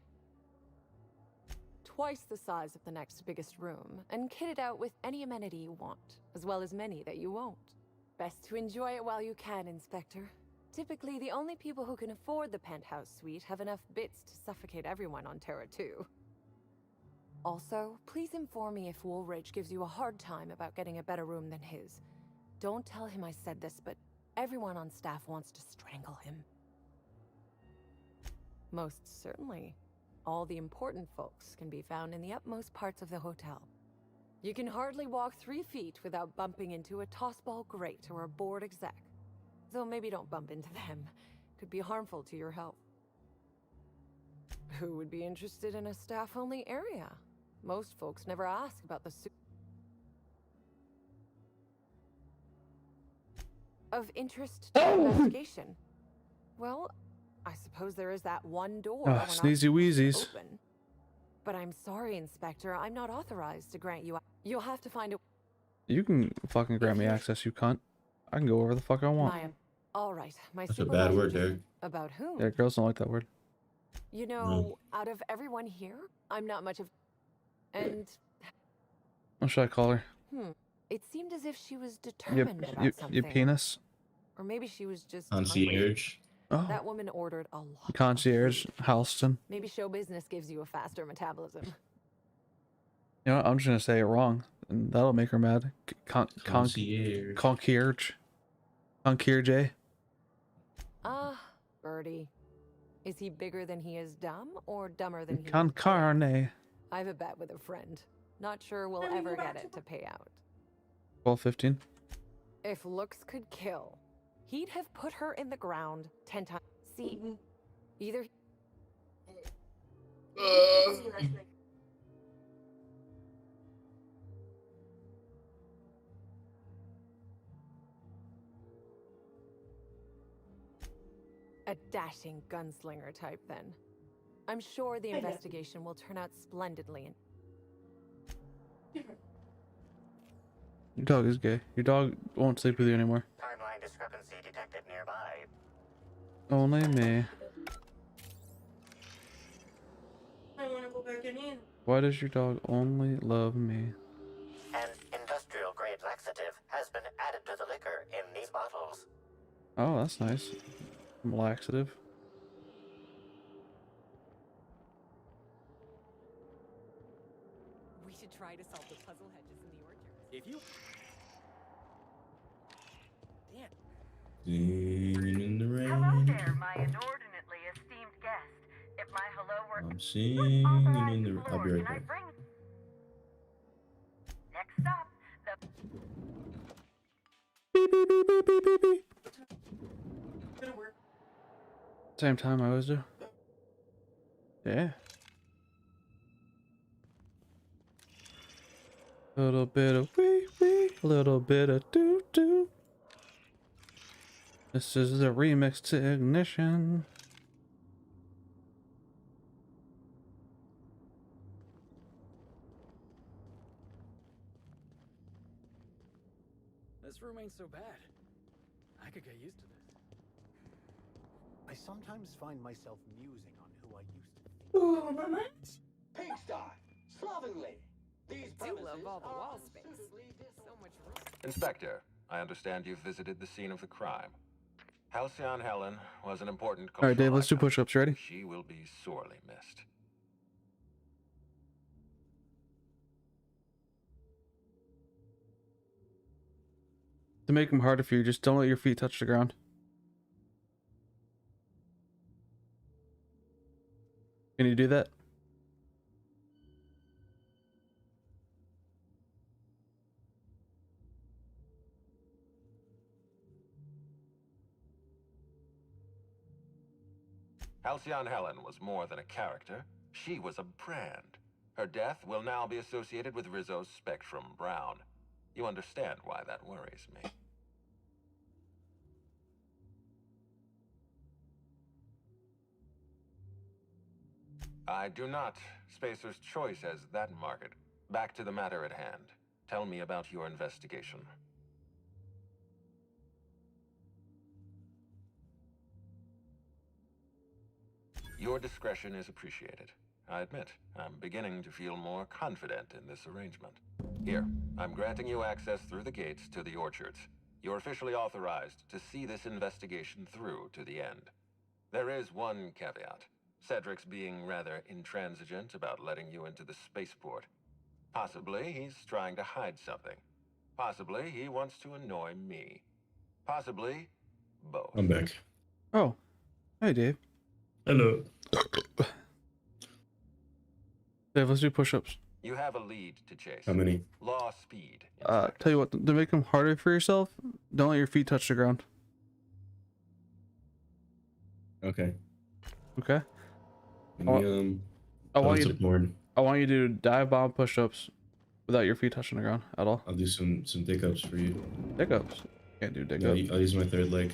Twice the size of the next biggest room, and kitted out with any amenity you want, as well as many that you won't. Best to enjoy it while you can, Inspector. Typically, the only people who can afford the penthouse suite have enough bits to suffocate everyone on Terra 2. Also, please inform me if Woolridge gives you a hard time about getting a better room than his. Don't tell him I said this, but everyone on staff wants to strangle him. Most certainly. All the important folks can be found in the utmost parts of the hotel. You can hardly walk 3 feet without bumping into a tossball grate or a bored exec. Though maybe don't bump into them. Could be harmful to your health. Who would be interested in a staff-only area? Most folks never ask about the of interest to investigation. Well, I suppose there is that one door we're not Sneezy wheezies. open. But I'm sorry, Inspector, I'm not authorized to grant you. You'll have to find a... You can fucking grant me access, you cunt. I can go wherever the fuck I want. All right, my That's a bad supervisor word, just- Derek. About whom? Yeah, girls don't like that word. You know, out of everyone here, I'm not much of... And, What should I call her? it seemed as if she was determined about something. Your penis? Or maybe she was just Concierge. hungry. Oh. That woman ordered a lot. Concierge, Halston. Maybe show business gives you a faster metabolism. You know what? I'm just gonna say it wrong, and that'll make her mad. Concierge. Concierge. Concierge. Ah, Birdie. Is he bigger than he is dumb, or dumber than he is? Con carne. I have a bet with a friend. Not sure we'll ever get it to pay out. 12:15. If looks could kill, he'd have put her in the ground 10 times. See, either... A dashing gunslinger type, then. I'm sure the investigation will turn out splendidly. Your dog is gay. Your dog won't sleep with you anymore. Timeline discrepancy detected nearby. Only me. I want to go back in. Why does your dog only love me? An industrial-grade laxative has been added to the liquor in these bottles. Oh, that's nice. Laxative. We should try to solve the puzzle hedges in the orchard. If you... Damn. Singing in the Hello there, rain. my inordinately esteemed guest. If my hello were I'm singing in the. I'll be floor, right can I back. bring... Next up, the... Beep, beep, beep, beep, beep, beep, beep. Same time I always do. Yeah. A little bit of wee wee, a little bit of doo doo. This is the remix to Ignition. This room ain't so bad. I could get used to this. I sometimes find myself musing on who I used to be. Ooh, romance! Pigsty! Slovenly! These I do love all the are wall space. unsuitably So much room. Inspector, I understand you've visited the scene of the crime. Halcyon Helen was an important All right, Dave, cultural let's do icon. push-ups. Ready? She will be sorely missed. To make them harder for you, just don't let your feet touch the ground. Can you do that? Halcyon Helen was more than a character. She was a brand. Her death will now be associated with Rizzo's Spectrum Brown. You understand why that worries me. I do not. Spacer's Choice has that market. Back to the matter at hand. Tell me about your investigation. Your discretion is appreciated. I admit, I'm beginning to feel more confident in this arrangement. Here, I'm granting you access through the gates to the orchards. You're officially authorized to see this investigation through to the end. There is one caveat. Cedric's being rather intransigent about letting you into the spaceport. Possibly he's trying to hide something. Possibly he wants to annoy me. Possibly both. I'm back. Oh, hey, Dave. Hello. Dave, let's do push-ups. You have a lead to chase. How many? Law speed. Tell you what, to make them harder for yourself, don't let your feet touch the ground. Okay. Okay. Let me, I want you some porn. to. I want you to do dive bomb push-ups without your feet touching the ground at all. I'll do some dick ups for you. Dick ups. Can't do dick Yeah, ups. I'll use my third leg.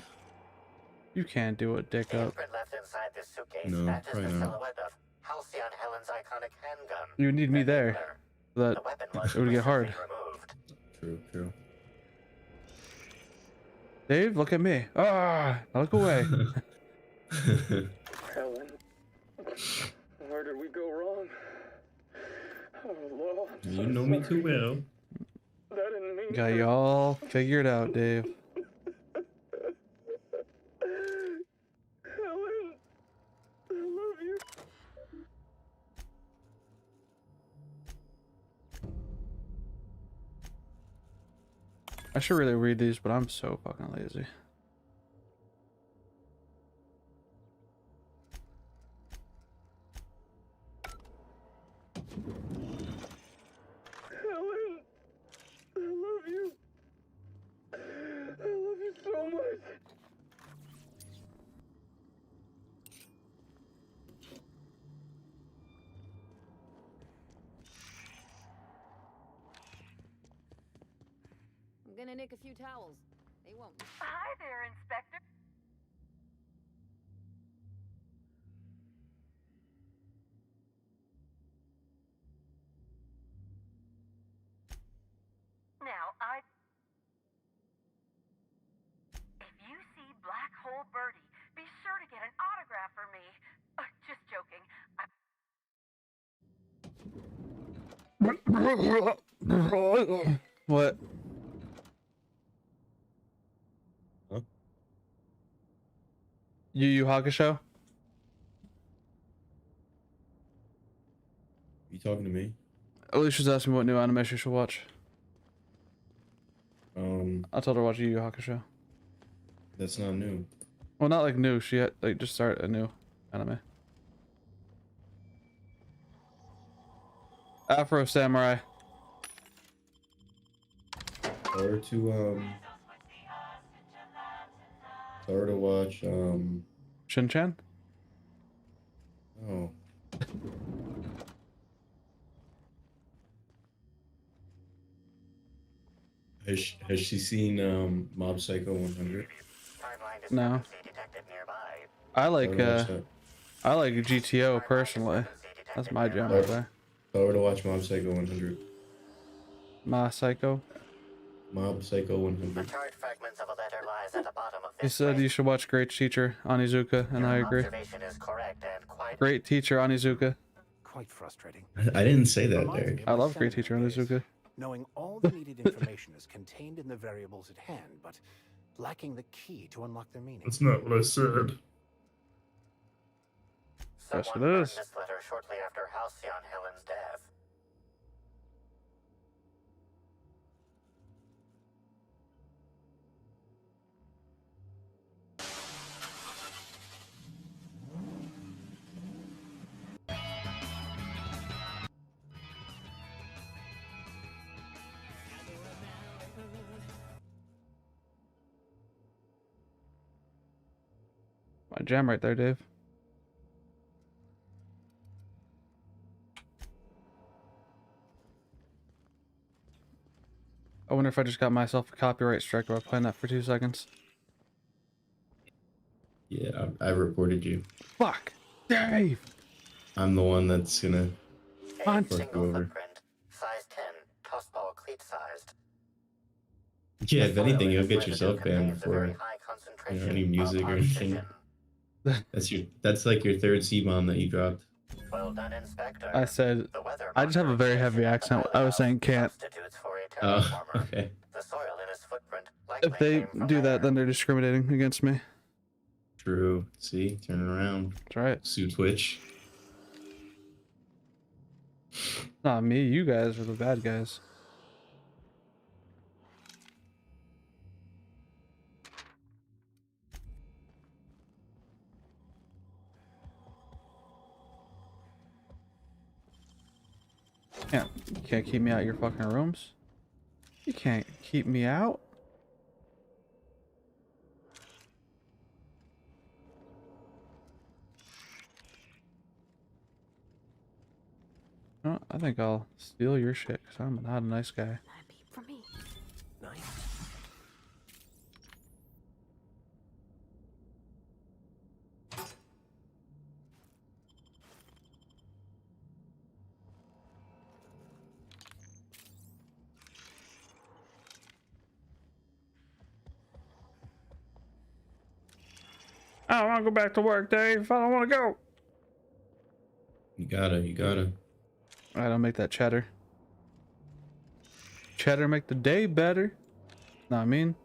You can't do a dick up. Handprint left inside this suitcase No, matches probably the not. silhouette of Halcyon Helen's iconic handgun. You need me there, so that it would get hard. True. Dave, look at me. Ah, now look away. Helen, where did we go wrong? Oh, Lord. You know me too well. That didn't mean Got you all figured out, Dave. Helen, I love you. I should really read these, but I'm so fucking lazy. Helen, I love you. I love you so much. I'm gonna nick a few towels. They won't. Hi there, Inspector. Now, if you see Black Hole Birdie, be sure to get an autograph for me. Just joking. What? Huh? Yu Yu Hakusho? You talking to me? Alicia's asking me what new anime she should watch. I told her to watch Yu Yu Hakusho. That's not new. Well, not like new. She had like just started a new anime. Afro Samurai. Tell her to watch Shin-chan? Oh. Has she seen Mob Psycho 100? No. I like GTO personally. That's my jam right there. Tell her to watch Mob Psycho 100. Ma Psycho. Mob Psycho 100. Charred fragments of a letter lies at the bottom of He said you should watch Great Teacher Onizuka, and I agree. observation is correct and quite Great Teacher Onizuka. Quite frustrating. I didn't say that, Derek. I love Great Teacher Onizuka. Knowing all the needed information is contained in the variables at hand, but lacking the key to unlock their meaning. That's not what I said. Yes, it burned is. this letter shortly after Halcyon Helen's death. My jam right there, Dave. I wonder if I just got myself a copyright strike by playing that for 2 seconds. Yeah, I reported you. Fuck! Dave! I'm the one that's gonna fuck you over. Size 10, tossball cleat sized. Yeah, if anything, you'll get yourself banned before any music or anything. That's like your third C-bomb that you dropped. Well done, Inspector. I said, I just have a very heavy accent. I was saying can't. Oh, okay. The soil in his footprint If they do that, then they're discriminating against me. True. See, turning around. That's right. Sue Twitch. Not me, you guys are the bad guys. You can't keep me out of your fucking rooms. You can't keep me out. Oh, I think I'll steal your shit because I'm not a nice guy. For me. Nice. I don't want to go back to work, Dave. I don't want to go. You gotta. I don't make that cheddar. Cheddar make the day better. Know what I mean?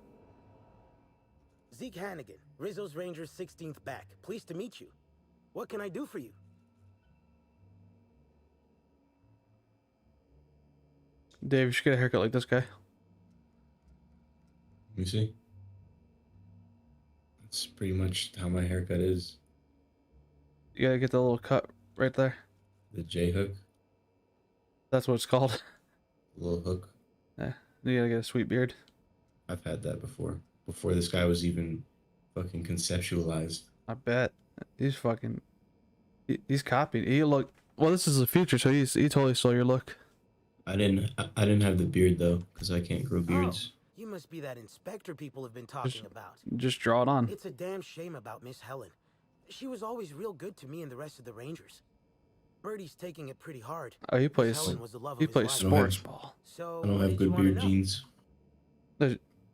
Zeke Hannigan, Rizzo's Rangers 16th back. Pleased to meet you. What can I do for you? Dave, you should get a haircut like this guy. Let me see. That's pretty much how my haircut is. You gotta get the little cut right there. The J hook. That's what it's called. Little hook. Yeah. You gotta get a sweet beard. I've had that before. Before this guy was even fucking conceptualized. I bet. He's fucking... He's copied. He look... Well, this is the future, so he totally stole your look. I didn't have the beard though, because I can't grow beards. You must be that inspector people have been talking about. Just draw it on. It's a damn shame about Miss Helen. She was always real good to me and the rest of the Rangers. Birdie's taking it pretty hard. Oh, he Miss plays. Helen was the love He of his plays life. sports ball. So, I don't what have did good you wanna beard know? genes.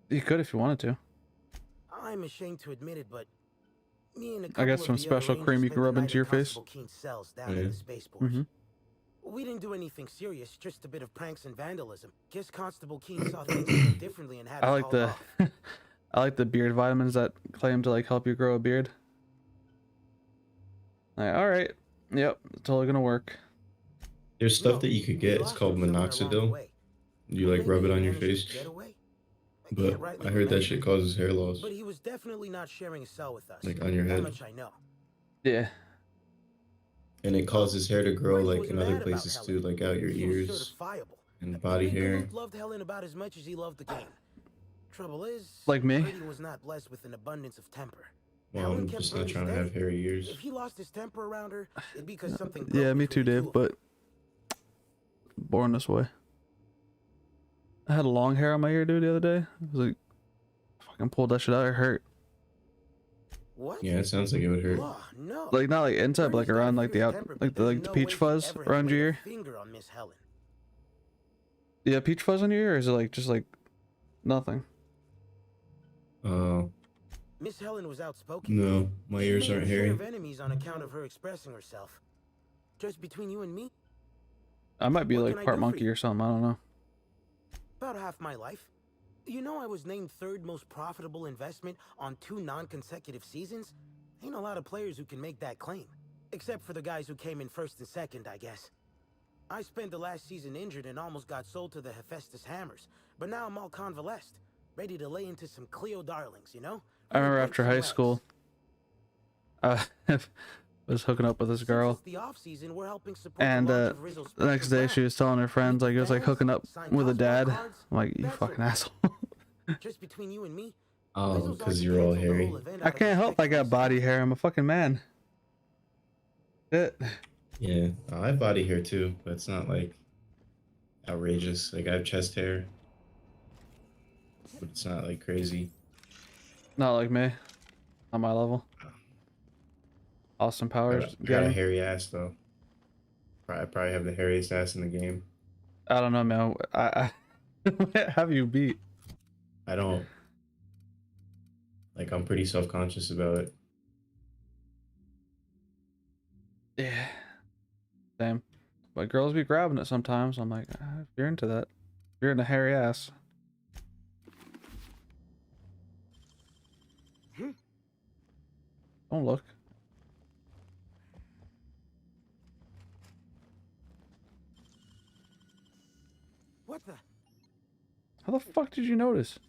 You could if you wanted to. I'm ashamed to admit it, but me and a I couple got of some the other special Rangers cream you spent can the rub night into at your face. Constable Keen's cells down Yeah. in the spaceport. Mm-hmm. We didn't do anything serious, just a bit of pranks and vandalism. Guess Constable Keen saw things a bit differently and had I us like hauled the... off. I like the beard vitamins that claim to like help you grow a beard. Like, alright. Yep, it's totally gonna work. There's stuff that you could get. It's called minoxidil. You like rub it on your face. But I heard that shit causes hair loss. But he was definitely not sharing a cell with us. Like on your That head. much I know. Yeah. And it causes hair to grow like in other places too, like out your ears and body hair. Loved Helen about as much as he loved the game. Trouble is, like me. Brady was not blessed with an abundance of temper. Well, I'm just not trying to have hairy ears. If he lost his temper around her, it'd be because something. Yeah, me too, Dave. But born this way. I had long hair on my ear, dude, the other day. I was like, fucking pulled that shit out. It hurt. What? Yeah, it sounds like it would hurt. Oh, no. Like not like inside, but like around like the out, like the peach fuzz around your ear. Finger on Miss Helen. Yeah, peach fuzz on your ear, or is it like just like nothing? Miss Helen was outspoken. No, my ears She made aren't a pair hairy. of enemies on account of her expressing herself. Just between you and me, I might be What like can I part do for monkey you? or something. I don't know. about half my life. You know I was named third most profitable investment on 2 non-consecutive seasons? Ain't a lot of players who can make that claim. Except for the guys who came in first and second, I guess. I spent the last season injured and almost got sold to the Hephaestus Hammers. But now I'm all convalesced. Ready to lay into some Cleo darlings, you know? I remember after high school, I was hooking up with this girl, The off-season, we're helping support and the the launch of Rizzo's next day she was telling her friends like it was like hooking up with a dad. I'm like, you fucking asshole. Just between you and me, Oh, because you're all hairy. I can't help I got body hair. I'm a fucking man. Shit. Yeah, I have body hair too, but it's not like outrageous. Like I have chest hair, but it's not like crazy. Not like me. On my level. Austin Powers. Got a hairy ass though. I probably have the hairiest ass in the game. I don't know, man. I have you beat? I don't. Like I'm pretty self-conscious about it. Yeah. Same. But girls be grabbing it sometimes. I'm like, if you're into that, if you're in a hairy ass. Don't look. What the? How the fuck did you notice?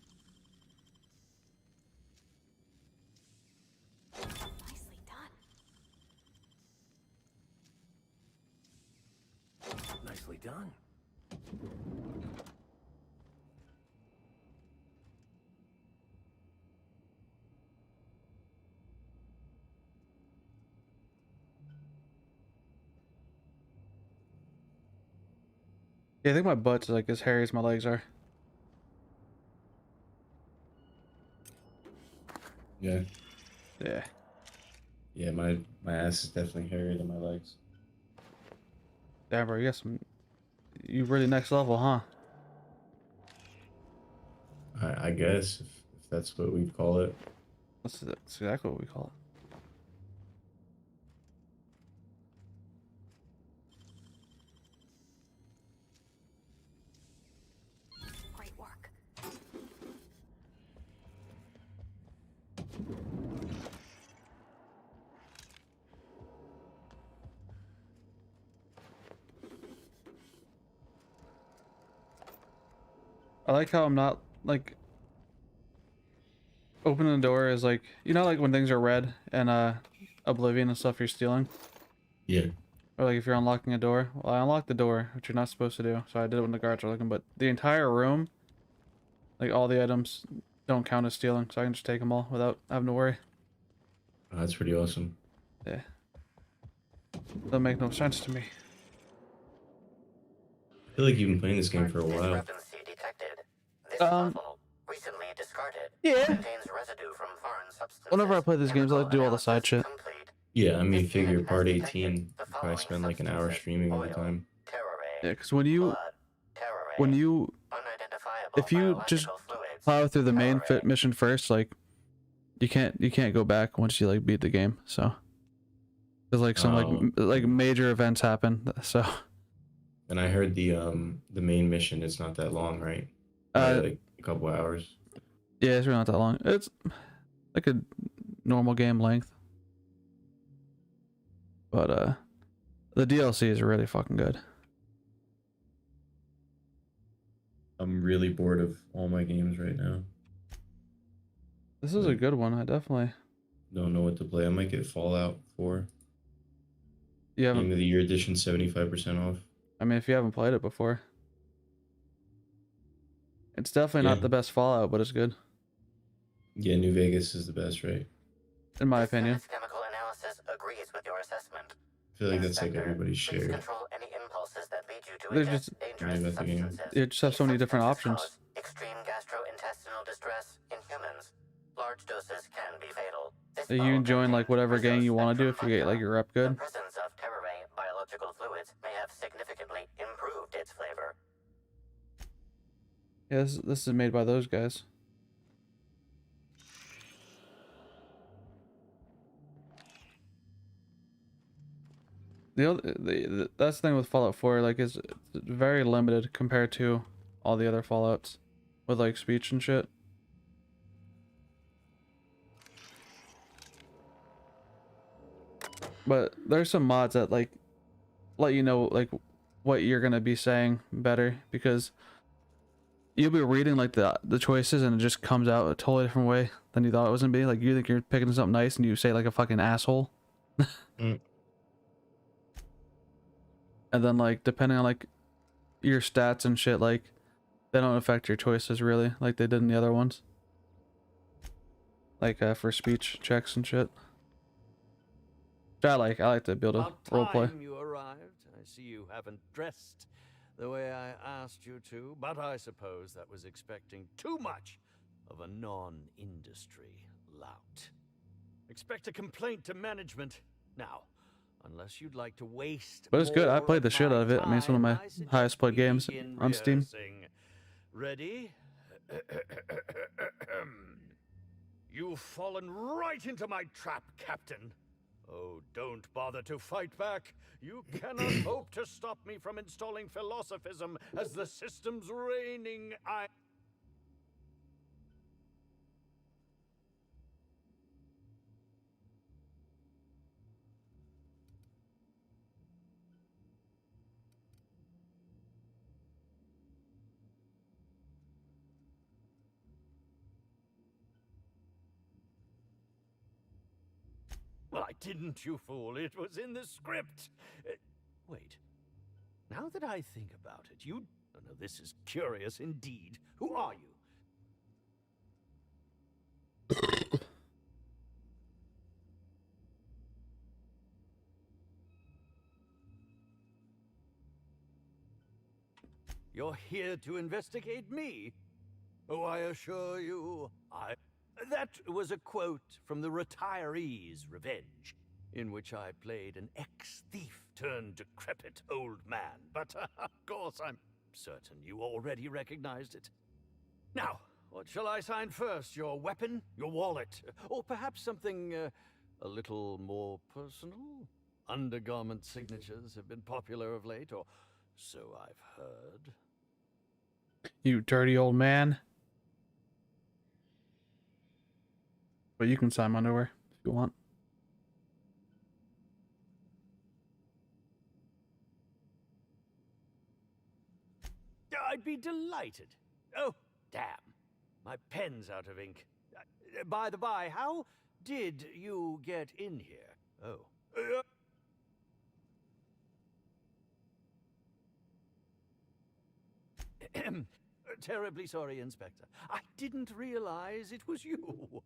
Nicely done. Yeah, I think my butt's like as hairy as my legs are. Yeah. Yeah. Yeah, my ass is definitely hairier than my legs. Damn, bro, you got some. You really next level, huh? I guess if that's what we'd call it. That's exactly what we call it. Great work. I like how I'm not like opening the door is like, you know, like when things are red and Oblivion and stuff you're stealing. Yeah. Or like if you're unlocking a door. Well, I unlocked the door, which you're not supposed to do, so I did it when the guards were looking. But the entire room, like all the items, don't count as stealing, so I can just take them all without having to worry. Oh, that's pretty awesome. Yeah. Doesn't make no sense to me. I feel like you've been playing this game for a while. Recently discarded. Yeah. Contains residue from foreign substances. Whenever I play these games, I like to do all the side shit. Yeah, I mean, figure part 18. I spend like an hour streaming all the time. Yeah, because when you, if you just plow through the main mission first, like, you can't go back once you like beat the game. So, there's like some like major events happen. So. And I heard the main mission is not that long, right? Like a couple hours. Yeah, it's really not that long. It's like a normal game length. But the DLC is really fucking good. I'm really bored of all my games right now. This is a good one. I definitely don't know what to play. I might get Fallout 4. You haven't... Game of the Year edition, 75% off. I mean, if you haven't played it before, it's definitely not the best Fallout, but it's good. Yeah, New Vegas is the best, right? In my opinion. Chemical analysis agrees with your assessment. I feel like that's like everybody's Please share. control any impulses that lead you to They're ingest just dangerous substances. you just have so many different options. Extreme gastrointestinal distress in humans. Large doses can be fatal. You can join like whatever gang you want to do if you get like your rep good. The presence of terrae biological fluids may have significantly improved its flavor. Yeah, this is made by those guys. That's the thing with Fallout 4, like it's very limited compared to all the other Fallouts with like speech and shit. But there's some mods that like let you know like what you're gonna be saying better, because you'll be reading like the choices and it just comes out a totally different way than you thought it was gonna be. Like you think you're picking something nice and you say like a fucking asshole. And then like depending on like your stats and shit, like they don't affect your choices really like they did in the other ones. Like for speech checks and shit. I like to build a roleplay. You arrived. I see you haven't dressed the way I asked you to, but I suppose that was expecting too much of a non-industry lout. Expect a complaint to management now, unless you'd like to waste. But it's good. I played the shit out of it. I mean, it's one of my highest played games on Steam. Ready? You've fallen right into my trap, Captain. Oh, don't bother to fight back. You cannot hope to stop me from installing philosophism as the system's reigning. Well, I didn't, you fool. It was in the script. Wait. Now that I think about it, you... Oh, no, this is curious indeed. Who are you? You're here to investigate me? Oh, I assure you, That was a quote from The Retiree's Revenge, in which I played an ex-thief turned decrepit old man. But, of course, I'm certain you already recognized it. Now, what shall I sign first? Your weapon? Your wallet? Or perhaps something a little more personal? Undergarment signatures have been popular of late, or so I've heard. You dirty old man. But you can sign my underwear if you want. I'd be delighted. Oh, damn. My pen's out of ink. By the by, how did you get in here? Oh. Terribly sorry, Inspector. I didn't realize it was you.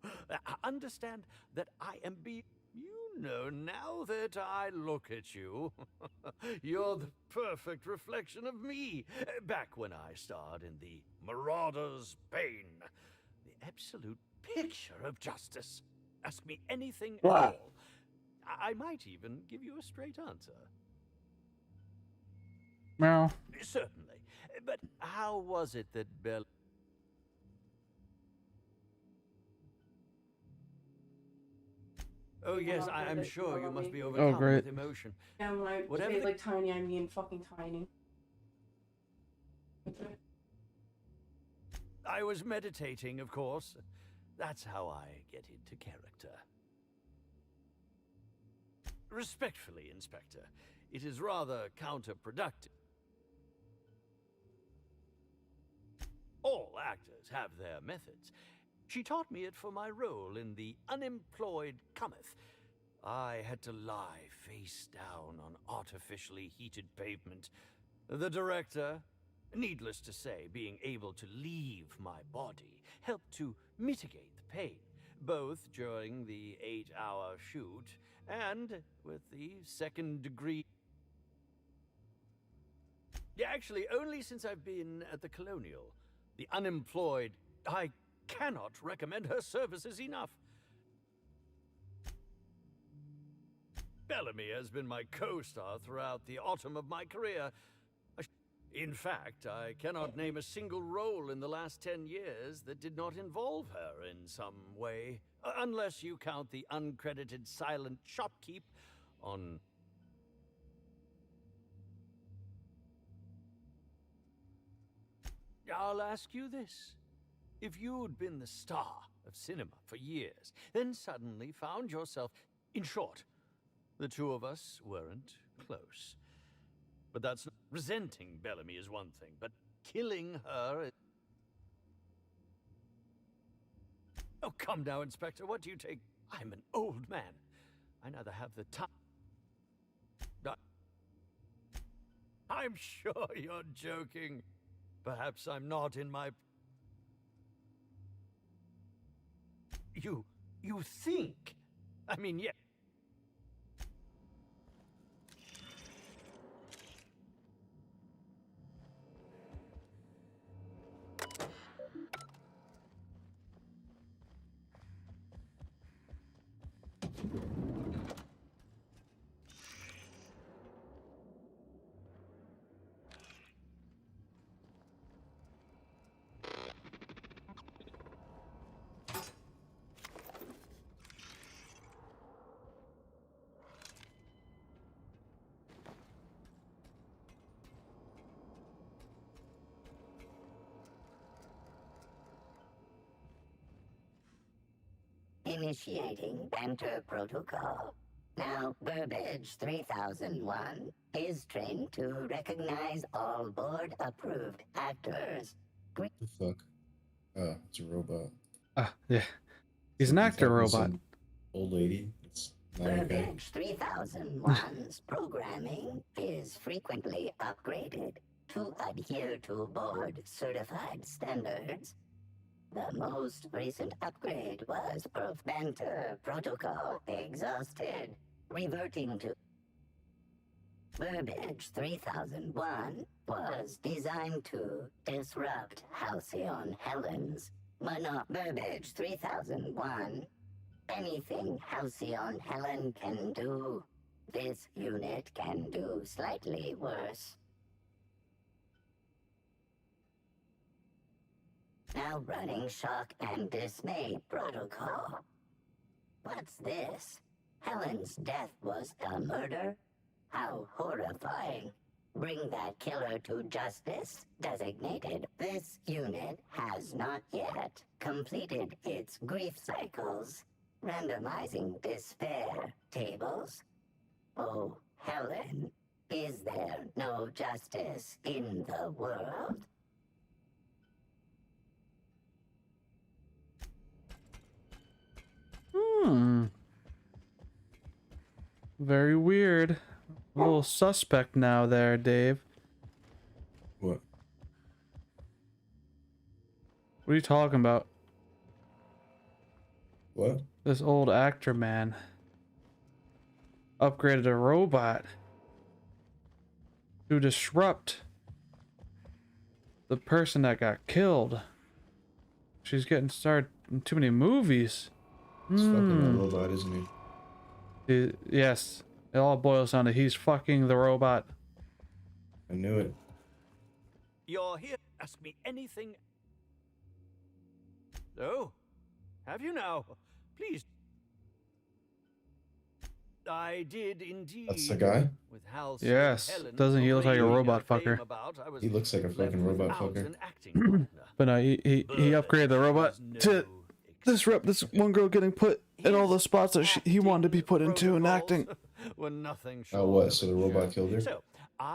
Understand that I am You know, now that I look at you, you're the perfect reflection of me. Back when I starred in The Marauder's Bane. The absolute picture of justice. Ask me anything at all. I might even give you a straight answer. Meow. Certainly. But how was it that Bella... Oh yes, I'm sure you must be overcome with emotion. Yeah, when I say like tiny, I mean fucking tiny. I was meditating, of course. That's how I get into character. Respectfully, Inspector, it is rather counterproductive. actors have their methods. She taught me it for my role in The Unemployed Cometh. I had to lie face down on artificially heated pavement. The director, needless to say, being able to leave my body helped to mitigate the pain, both during the 8-hour shoot and with the second-degree. Yeah, actually, only since I've been at the Colonial. The Unemployed, I cannot recommend her services enough. Bellamy has been my co-star throughout the autumn of my career. In fact, I cannot name a single role in the last 10 years that did not involve her in some way, unless you count the uncredited silent shopkeep on... I'll ask you this. If you'd been the star of cinema for years, then suddenly found yourself... In short, the two of us weren't close. But that's not... Resenting Bellamy is one thing, but killing her... Oh, come now, Inspector. What do you take? I'm an old man. I neither have the time... I'm sure you're joking. Perhaps I'm not in my... You think? I mean, yeah. Initiating Banter Protocol. Now, Burbage 3001 is trained to recognize all board-approved actors. What the fuck? Oh, it's a robot. Ah, yeah. He's an actor robot. Some old lady. It's not okay. Burbage 3001's programming is frequently upgraded to adhere to board-certified standards. The most recent upgrade was Banter Protocol exhausted, reverting to... Burbage 3001 was designed to disrupt Halcyon Helen's, but not Burbage 3001. Anything Halcyon Helen can do, this unit can do slightly worse. Now running Shock and Dismay Protocol. What's this? Helen's death was a murder? How horrifying. Bring that killer to justice, designated. This unit has not yet completed its grief cycles. Randomizing despair tables. Oh, Helen, is there no justice in the world? Very weird. A little suspect now there, Dave. What? What are you talking about? What? This old actor man upgraded a robot to disrupt the person that got killed. She's getting starred in too many movies. He's fucking that robot, isn't he? Yes, it all boils down to he's fucking the robot. I knew it. You're here. Ask me anything. Oh, have you now? Please. I did indeed. That's the guy? With Hal yes. Helen, Doesn't he look like a robot fucker? He looks like a fucking robot fucker. But no, he upgraded the robot to disrupt this one girl getting put in all the spots that he wanted to be put into in acting. Oh, what? So the robot killed her? So,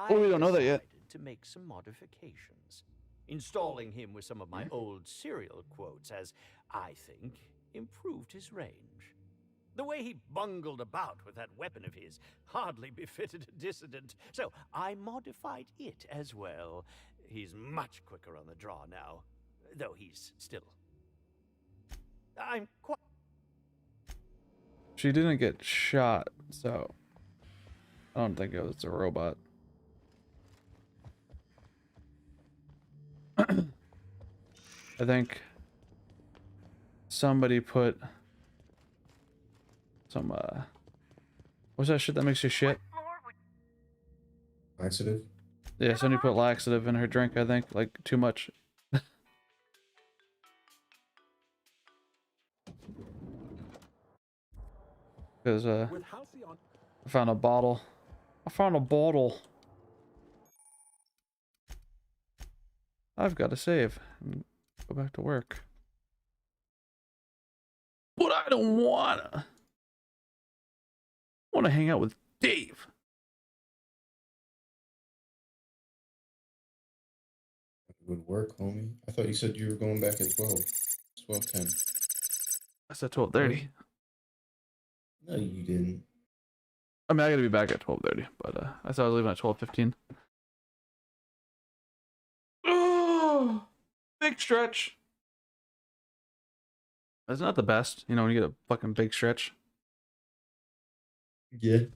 we don't know that yet. To make some modifications. Installing him with some of my old serial quotes has, I think, improved his range. The way he bungled about with that weapon of his hardly befitted a dissident, so I modified it as well. He's much quicker on the draw now, though he's still... I'm quite... She didn't get shot, so I don't think it was a robot. I think somebody put some what's that shit that makes you shit? Laxative? Yeah, somebody put laxative in her drink, I think, like too much. Because I found a bottle. I found a bottle. I've got to save and go back to work. But I don't wanna. I want to hang out with Dave. Would work, homie. I thought you said you were going back at 12. 12:10. I said 12:30. No, you didn't. I mean, I gotta be back at 12:30, but I thought I was leaving at 12:15. Oh, big stretch. That's not the best, you know, when you get a fucking big stretch. Yeah.